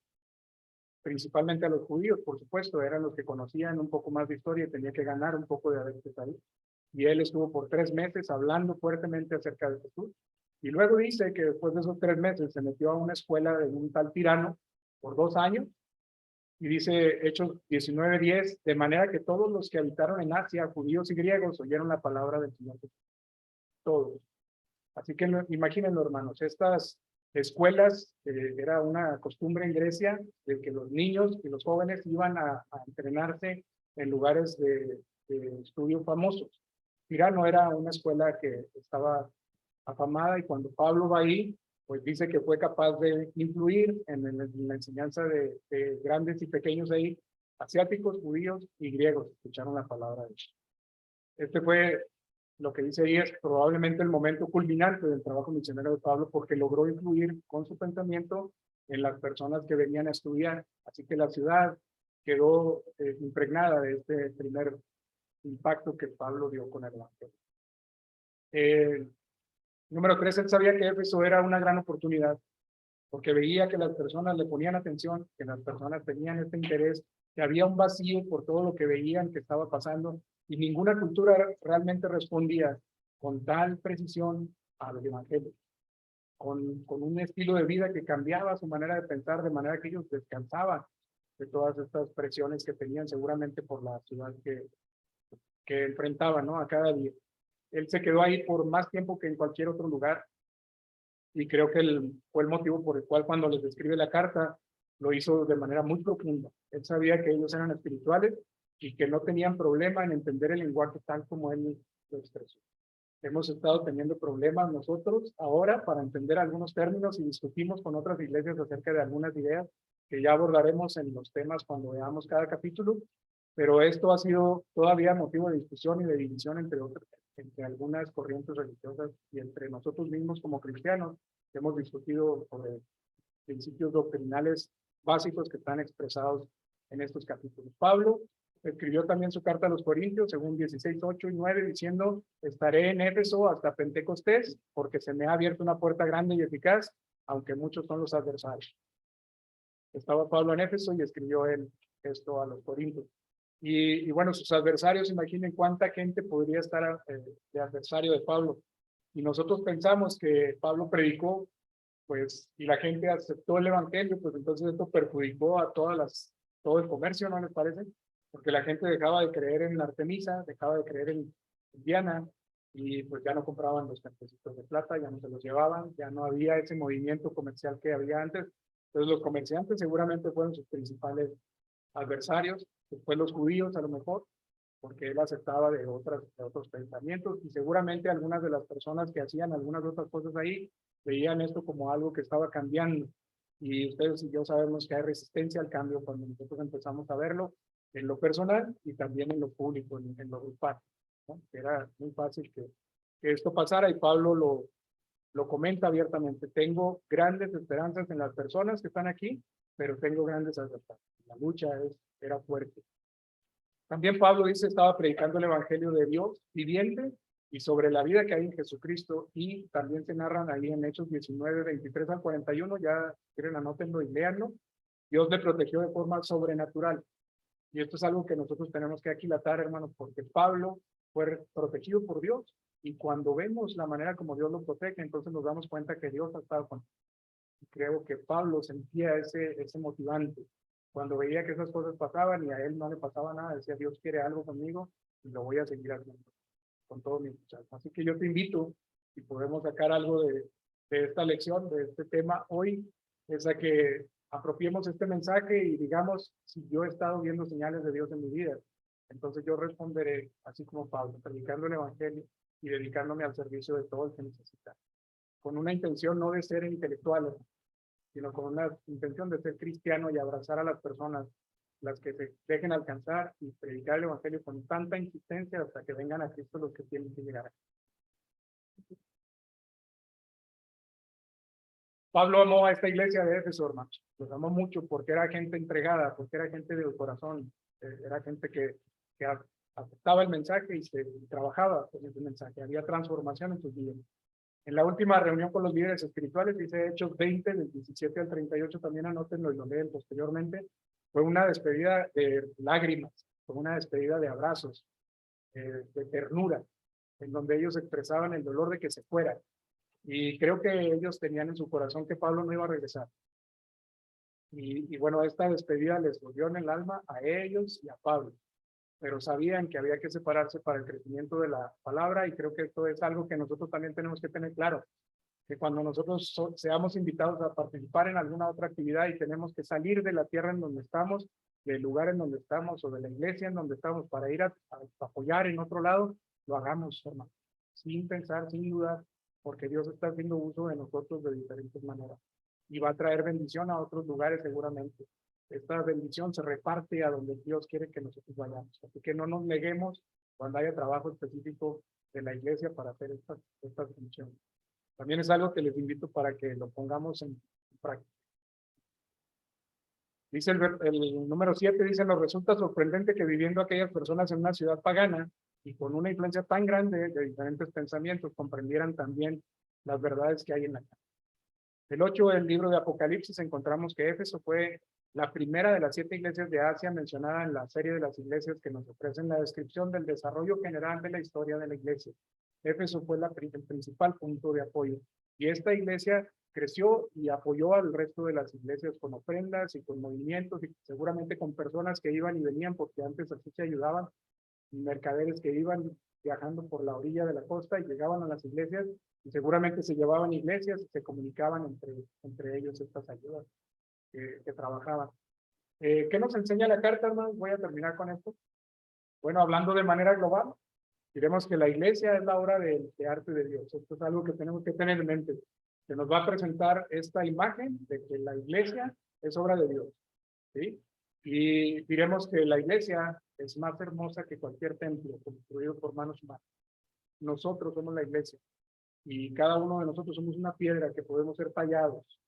principalmente a los judíos, por supuesto, eran los que conocían un poco más de historia y tenía que ganar un poco de haber estado ahí. Y él estuvo por 3 meses hablando fuertemente acerca de Jesús. Y luego dice que después de esos 3 meses se metió a una escuela de un tal Tirano por 2 años. Y dice Hechos 19:10, de manera que todos los que habitaron en Asia, judíos y griegos, oyeron la palabra del Señor Jesús. Todos. Así que imagínenlo, hermanos, estas escuelas, era una costumbre en Grecia de que los niños y los jóvenes iban a entrenarse en lugares de estudio famosos. Tirano era una escuela que estaba afamada y cuando Pablo va ahí, pues dice que fue capaz de influir en la enseñanza de grandes y pequeños ahí, asiáticos, judíos y griegos, escucharon la palabra de Dios. Este fue, lo que dice ahí es probablemente el momento culminante del trabajo misionero de Pablo porque logró influir con su pensamiento en las personas que venían a estudiar. Así que la ciudad quedó impregnada de este primer impacto que Pablo dio con el evangelio. Número 3, él sabía que Éfeso era una gran oportunidad, porque veía que las personas le ponían atención, que las personas tenían este interés, que había un vacío por todo lo que veían que estaba pasando, y ninguna cultura realmente respondía con tal precisión al evangelio, con un estilo de vida que cambiaba su manera de pensar, de manera que ellos descansaban de todas estas presiones que tenían seguramente por la ciudad que enfrentaban, ¿no? A cada día. Él se quedó ahí por más tiempo que en cualquier otro lugar y creo que fue el motivo por el cual cuando les escribe la carta lo hizo de manera muy profunda. Él sabía que ellos eran espirituales y que no tenían problema en entender el lenguaje tal como él lo expresó. Hemos estado teniendo problemas nosotros ahora para entender algunos términos y discutimos con otras iglesias acerca de algunas ideas que ya abordaremos en los temas cuando veamos cada capítulo, pero esto ha sido todavía motivo de discusión y de división entre otros. entre algunas corrientes religiosas y entre nosotros mismos como cristianos, hemos discutido sobre principios doctrinales básicos que están expresados en estos capítulos. Pablo escribió también su carta a los Corintios, según 16, 8 y 9, diciendo: estaré en Éfeso hasta Pentecostés, porque se me ha abierto una puerta grande y eficaz, aunque muchos son los adversarios. Estaba Pablo en Éfeso y escribió él esto a los Corintios. Y bueno, sus adversarios, imaginen cuánta gente podría estar de adversario de Pablo. Y nosotros pensamos que Pablo predicó, pues, y la gente aceptó el evangelio, pues entonces esto perjudicó a todo el comercio, ¿no les parece? Porque la gente dejaba de creer en Artemisa, dejaba de creer en Diana, y pues ya no compraban los tempecitos de plata, ya no se los llevaban, ya no había ese movimiento comercial que había antes. Entonces los comerciantes seguramente fueron sus principales adversarios, después los judíos a lo mejor, porque él aceptaba de otros pensamientos, y seguramente algunas de las personas que hacían algunas otras cosas ahí veían esto como algo que estaba cambiando. Y ustedes y yo sabemos que hay resistencia al cambio cuando nosotros empezamos a verlo en lo personal y también en lo público, en lo grupal, ¿no? Era muy fácil que esto pasara, y Pablo lo comenta abiertamente: tengo grandes esperanzas en las personas que están aquí, pero tengo grandes adversarios. La lucha era fuerte. También Pablo dice: estaba predicando el evangelio de Dios viviente y sobre la vida que hay en Jesucristo, y también se narran ahí en Hechos 19, 23 al 41, ya quieren anótenlo y léanlo. Dios le protegió de forma sobrenatural, y esto es algo que nosotros tenemos que aquilatar, hermanos, porque Pablo fue protegido por Dios, y cuando vemos la manera como Dios lo protege, entonces nos damos cuenta que Dios ha estado con él. Y creo que Pablo sentía ese motivante. Cuando veía que esas cosas pasaban y a él no le pasaba nada, decía: Dios quiere algo conmigo y lo voy a seguir haciendo con todo mi muchacho. Así que yo te invito, si podemos sacar algo de esta lección, de este tema hoy, es a que apropiemos este mensaje y digamos: si yo he estado viendo señales de Dios en mi vida, entonces yo responderé así como Pablo, predicando el evangelio y dedicándome al servicio de todo el que necesita, con una intención no de ser intelectual, sino con una intención de ser cristiano y abrazar a las personas, las que se dejen alcanzar, y predicar el evangelio con tanta insistencia hasta que vengan a Cristo los que tienen que llegar. Pablo amó a esta iglesia de Éfeso, hermanos. Los amó mucho porque era gente entregada, porque era gente del corazón, era gente que aceptaba el mensaje y se trabajaba con ese mensaje. Había transformación en sus vidas. En la última reunión con los líderes espirituales, dice Hechos 20, del 17 al 38, también anótenlo y lo leen posteriormente, fue una despedida de lágrimas, fue una despedida de abrazos, de ternura, en donde ellos expresaban el dolor de que se fuera. Y creo que ellos tenían en su corazón que Pablo no iba a regresar. Y bueno, esta despedida les dolió en el alma a ellos y a Pablo, pero sabían que había que separarse para el crecimiento de la palabra, y creo que esto es algo que nosotros también tenemos que tener claro, que cuando nosotros seamos invitados a participar en alguna otra actividad y tenemos que salir de la tierra en donde estamos, del lugar en donde estamos o de la iglesia en donde estamos para ir a apoyar en otro lado, lo hagamos, hermano, sin pensar, sin dudar, porque Dios está haciendo uso de nosotros de diferentes maneras y va a traer bendición a otros lugares seguramente. Esta bendición se reparte a donde Dios quiere que nosotros vayamos. Así que no nos neguemos cuando haya trabajo específico de la iglesia para hacer estas funciones. También es algo que les invito para que lo pongamos en práctica. Dice el número 7, dice: nos resulta sorprendente que viviendo aquellas personas en una ciudad pagana y con una influencia tan grande de diferentes pensamientos, comprendieran también las verdades que hay en la casa. El 8 del libro de Apocalipsis encontramos que Éfeso fue la primera de las 7 iglesias de Asia mencionada en la serie de las iglesias que nos ofrecen la descripción del desarrollo general de la historia de la iglesia. Éfeso fue el principal punto de apoyo, y esta iglesia creció y apoyó al resto de las iglesias con ofrendas y con movimientos, y seguramente con personas que iban y venían, porque antes así se ayudaban, mercaderes que iban viajando por la orilla de la costa y llegaban a las iglesias, y seguramente se llevaban iglesias y se comunicaban entre ellos estas ayudas que trabajaban. ¿Qué nos enseña la carta, hermanos? Voy a terminar con esto. Bueno, hablando de manera global, diremos que la iglesia es la obra de arte de Dios. Esto es algo que tenemos que tener en mente. Se nos va a presentar esta imagen de que la iglesia es obra de Dios, ¿sí? Y diremos que la iglesia es más hermosa que cualquier templo construido por manos humanas. nosotros somos la iglesia y cada uno de nosotros somos una piedra que podemos ser tallados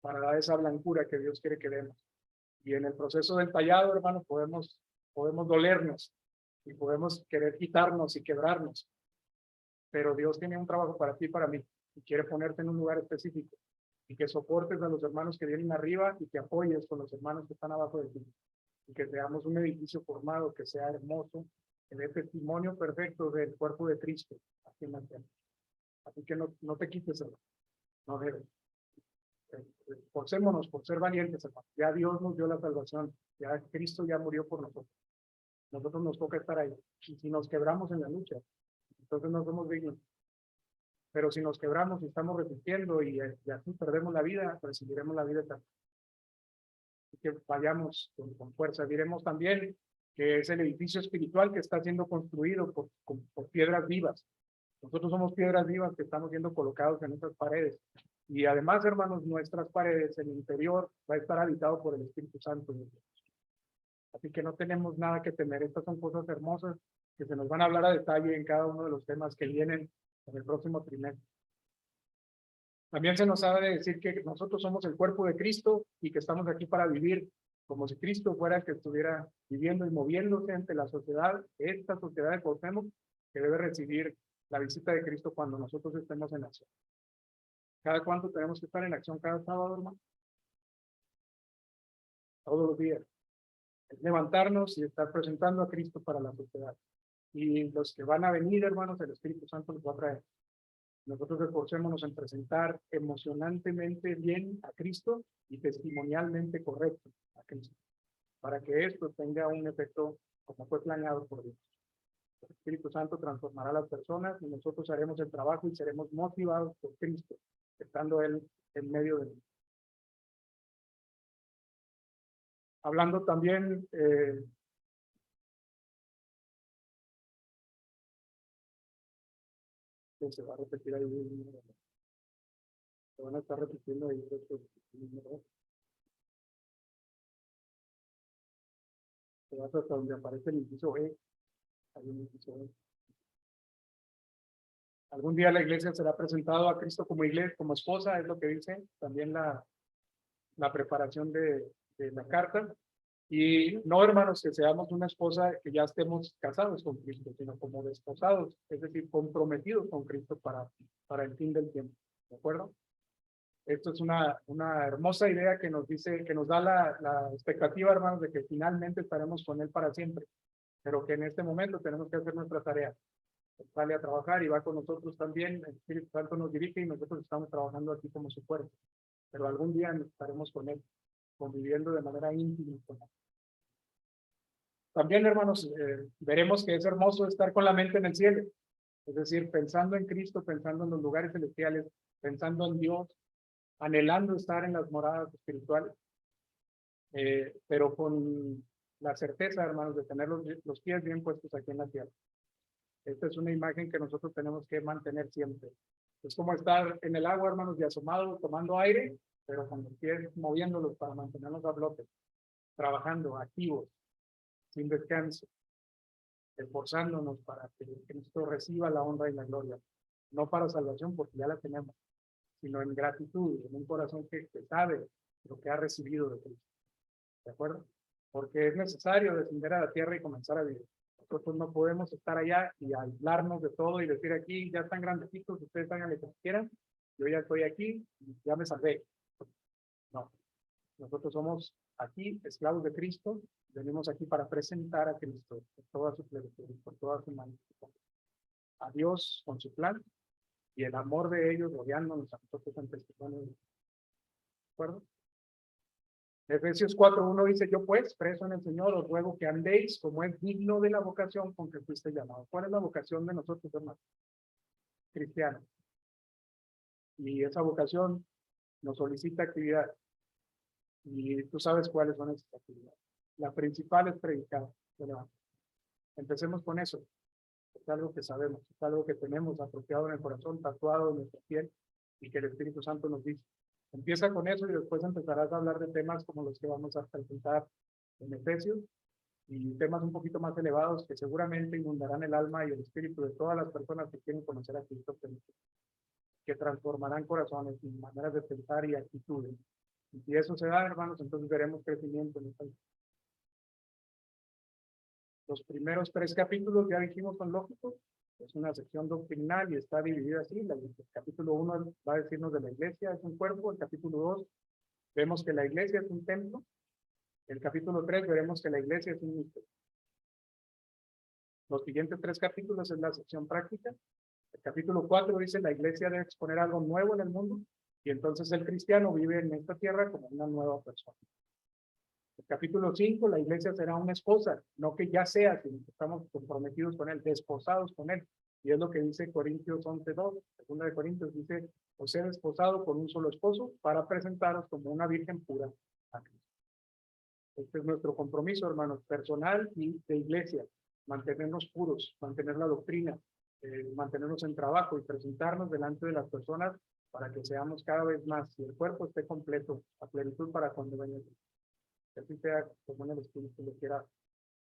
para dar esa blancura que Dios quiere que demos. Y en el proceso del tallado, hermano, podemos dolernos y podemos querer quitarnos y quebrarnos. Pero Dios tiene un trabajo para ti y para mí y quiere ponerte en un lugar específico y que soportes a los hermanos que vienen arriba y que apoyes con los hermanos que están abajo de ti y que seamos un edificio formado que sea hermoso, que dé testimonio perfecto del cuerpo de Cristo aquí en la tierra. Así que no te quites, hermano. No debes. Esforcémonos por ser valientes, hermano. Ya Dios nos dio la salvación. Ya Cristo ya murió por nosotros. Nosotros nos toca estar ahí. Y si nos quebramos en la lucha, entonces no somos dignos. Pero si nos quebramos y estamos resistiendo y así perdemos la vida, recibiremos la vida eterna. Así que vayamos con fuerza. Diremos también que es el edificio espiritual que está siendo construido por piedras vivas. Nosotros somos piedras vivas que estamos siendo colocados en nuestras paredes. Y además, hermanos, nuestras paredes, el interior, va a estar habitado por el Espíritu Santo. Así que no tenemos nada que temer. Estas son cosas hermosas que se nos van a hablar a detalle en cada uno de los temas que vienen en el próximo trimestre. También se nos ha de decir que nosotros somos el cuerpo de Cristo y que estamos aquí para vivir como si Cristo fuera el que estuviera viviendo y moviéndose ante la sociedad, esta sociedad de Cuauhtémoc, que debe recibir la visita de Cristo cuando nosotros estemos en acción. ¿Cada cuánto tenemos que estar en acción? Cada sábado, hermano. Todos los días. Es levantarnos y estar presentando a Cristo para la sociedad. Y los que van a venir, hermanos, el Espíritu Santo los va a traer. Nosotros esforcémonos en presentar emocionantemente bien a Cristo y testimonialmente correcto a Cristo, para que esto tenga un efecto como fue planeado por Dios. El Espíritu Santo transformará a las personas y nosotros haremos el trabajo y seremos motivados por Cristo, estando Él en medio de nosotros. Hablando también se va a repetir ahí, se van a estar repitiendo ahí. Se va hasta donde aparece el inciso E. Hay un inciso E. Algún día la iglesia será presentado a Cristo como iglesia, como esposa, es lo que dice también la preparación de la carta. Y no, hermanos, que seamos una esposa que ya estemos casados con Cristo, sino como desposados, es decir, comprometidos con Cristo para el fin del tiempo. ¿De acuerdo? Esto es una hermosa idea que nos dice, que nos da la expectativa, hermanos, de que finalmente estaremos con Él para siempre, pero que en este momento tenemos que hacer nuestra tarea. Sale a trabajar y va con nosotros también, el Espíritu Santo nos dirige y nosotros estamos trabajando aquí como su cuerpo, pero algún día estaremos con Él, conviviendo de manera íntima con Él. También, hermanos, veremos que es hermoso estar con la mente en el cielo, es decir, pensando en Cristo, pensando en los lugares celestiales, pensando en Dios, anhelando estar en las moradas espirituales, pero con la certeza, hermanos, de tener los pies bien puestos aquí en la tierra. Esta es una imagen que nosotros tenemos que mantener siempre. Es como estar en el agua, hermanos, y asomado, tomando aire, pero con los pies moviéndolos para mantenernos a flote, trabajando, activos, sin descanso, esforzándonos para que Cristo reciba la honra y la gloria. No para salvación, porque ya la tenemos, sino en gratitud, en un corazón que sabe lo que ha recibido de Cristo. ¿De acuerdo? Porque es necesario descender a la tierra y comenzar a vivir. Nosotros no podemos estar allá y aislarnos de todo y decir aquí, ya están grandecitos, ustedes hagan lo que quieran, yo ya estoy aquí, ya me salvé. No, nosotros somos aquí esclavos de Cristo, venimos aquí para presentar a Cristo por toda su plenitud, por toda su manifestación. A Dios con su plan y el amor de ellos rodeándonos a nosotros en testimonio. ¿De acuerdo? Efesios 4:1 dice, yo pues, preso en el Señor, os ruego que andéis como es digno de la vocación con que fuiste llamado. ¿Cuál es la vocación de nosotros, hermanos? Cristianos. Y esa vocación nos solicita actividad. Y tú sabes cuáles son esas actividades. La principal es predicar. Pero empecemos con eso. Es algo que sabemos, es algo que tenemos apropiado en el corazón, tatuado en nuestra piel, y que el Espíritu Santo nos dice. Empieza con eso y después empezarás a hablar de temas como los que vamos a presentar en Efesios, y temas un poquito más elevados que seguramente inundarán el alma y el espíritu de todas las personas que quieren conocer a Cristo, que transformarán corazones y maneras de pensar y actitudes. Y si eso se da, hermanos, entonces veremos crecimiento en esta. Los primeros 3 capítulos, ya dijimos, son lógicos. Es una sección doctrinal y está dividida así. El capítulo 1 va a decirnos de la iglesia, es un cuerpo. El capítulo 2 vemos que la iglesia es un templo. El capítulo 3 veremos que la iglesia es un misterio. Los siguientes 3 capítulos es la sección práctica. El capítulo 4 dice la iglesia debe exponer algo nuevo en el mundo y entonces el cristiano vive en esta tierra como una nueva persona. El capítulo 5, la iglesia será una esposa, no que ya sea, sino que estamos comprometidos con él, desposados con él. Y es lo que dice Corintios 11:2, segunda de Corintios dice, os ser desposado con un solo esposo para presentaros como una virgen pura a Cristo. Este es nuestro compromiso, hermanos, personal y de iglesia, mantenernos puros, mantener la doctrina, mantenernos en trabajo y presentarnos delante de las personas para que seamos cada vez más, y el cuerpo esté completo, a plenitud para cuando venga. Que así sea como el Espíritu lo quiera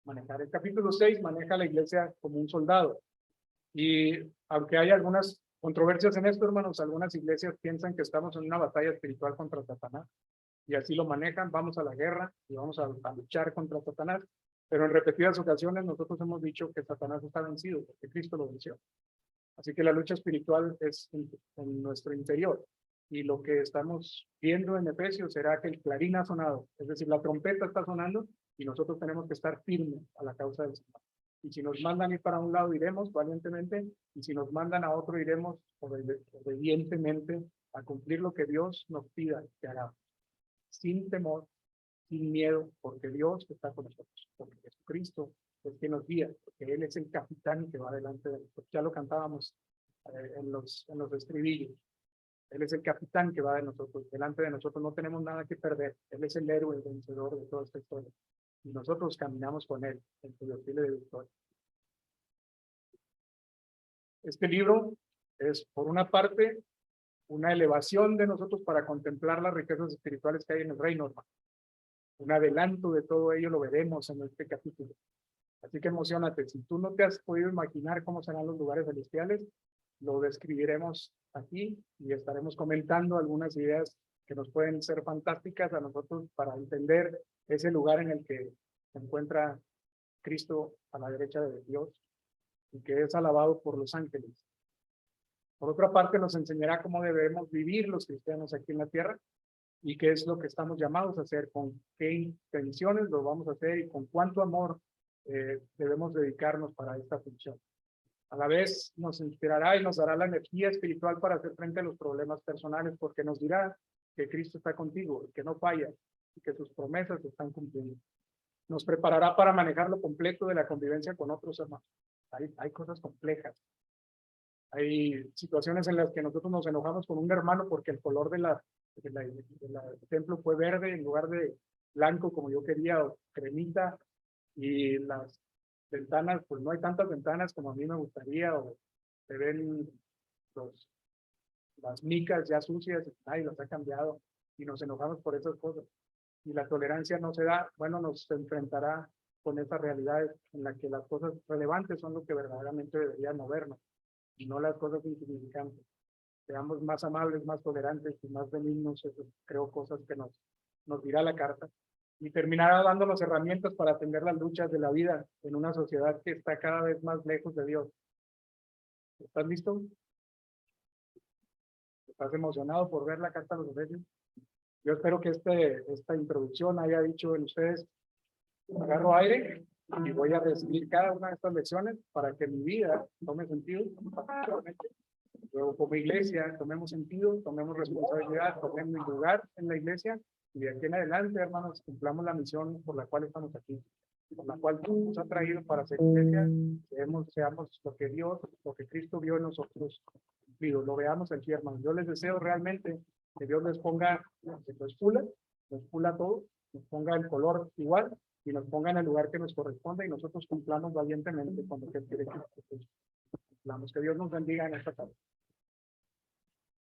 manejar. El capítulo 6 maneja a la iglesia como un soldado. Y aunque hay algunas controversias en esto, hermanos, algunas iglesias piensan que estamos en una batalla espiritual contra Satanás. Y así lo manejan, vamos a la guerra y vamos a luchar contra Satanás. Pero en repetidas ocasiones nosotros hemos dicho que Satanás está vencido, porque Cristo lo venció. Así que la lucha espiritual es en nuestro interior. Y lo que estamos viendo en Efesios será que el clarín ha sonado, es decir, la trompeta está sonando y nosotros tenemos que estar firmes a la causa del Señor. Y si nos mandan ir para un lado, iremos valientemente, y si nos mandan a otro, iremos obedientemente a cumplir lo que Dios nos pida que hagamos, sin temor, sin miedo, porque Dios está con nosotros, porque Jesucristo es quien nos guía, porque Él es el capitán que va delante de nosotros. Ya lo cantábamos en los estribillos. Él es el capitán que va de nosotros, delante de nosotros no tenemos nada que perder. Él es el héroe, el vencedor de toda esta historia. Y nosotros caminamos con Él en su desfile de victoria. Este libro es, por una parte, una elevación de nosotros para contemplar las riquezas espirituales que hay en el reino, hermano. Un adelanto de todo ello lo veremos en este capítulo. Así que emocionate. Si tú no te has podido imaginar cómo serán los lugares celestiales, lo describiremos aquí y estaremos comentando algunas ideas que nos pueden ser fantásticas a nosotros para entender ese lugar en el que se encuentra Cristo a la derecha de Dios y que es alabado por los ángeles. Por otra parte, nos enseñará cómo debemos vivir los cristianos aquí en la tierra y qué es lo que estamos llamados a hacer, con qué intenciones lo vamos a hacer y con cuánto amor debemos dedicarnos para esta función. A la vez nos inspirará y nos dará la energía espiritual para hacer frente a los problemas personales, porque nos dirá que Cristo está contigo, que no falla y que sus promesas se están cumpliendo. Nos preparará para manejar lo completo de la convivencia con otros hermanos. Hay cosas complejas. Hay situaciones en las que nosotros nos enojamos con un hermano porque el color del templo fue verde en lugar de blanco como yo quería, o cremita, y las ventanas, pues no hay tantas ventanas como a mí me gustaría, o se ven las micas ya sucias y nadie las ha cambiado y nos enojamos por esas cosas. Y la tolerancia no se da, bueno, nos enfrentará con esa realidad en la que las cosas relevantes son lo que verdaderamente deberían movernos y no las cosas insignificantes. Seamos más amables, más tolerantes y más benignos, eso creo cosas que nos dirá la carta. Y terminará dándonos herramientas para atender las luchas de la vida en una sociedad que está cada vez más lejos de Dios. ¿Estás listo? ¿Estás emocionado por ver la carta de los Efesios? Yo espero que esta introducción haya dicho en ustedes, agarro aire y voy a recibir cada una de estas lecciones para que mi vida tome sentido. Luego, como iglesia, tomemos sentido, tomemos responsabilidad, tomemos lugar en la iglesia y de aquí en adelante, hermanos, cumplamos la misión por la cual estamos aquí, por la cual Dios nos ha traído para ser iglesia, seamos lo que Dios, lo que Cristo vio en nosotros cumplido, lo veamos aquí, hermanos. Yo les deseo realmente que Dios les ponga, que nos pula todo, nos ponga el color igual y nos ponga en el lugar que nos corresponde y nosotros cumplamos valientemente con lo que quiere que cumplamos. Que Dios nos bendiga en esta tarde.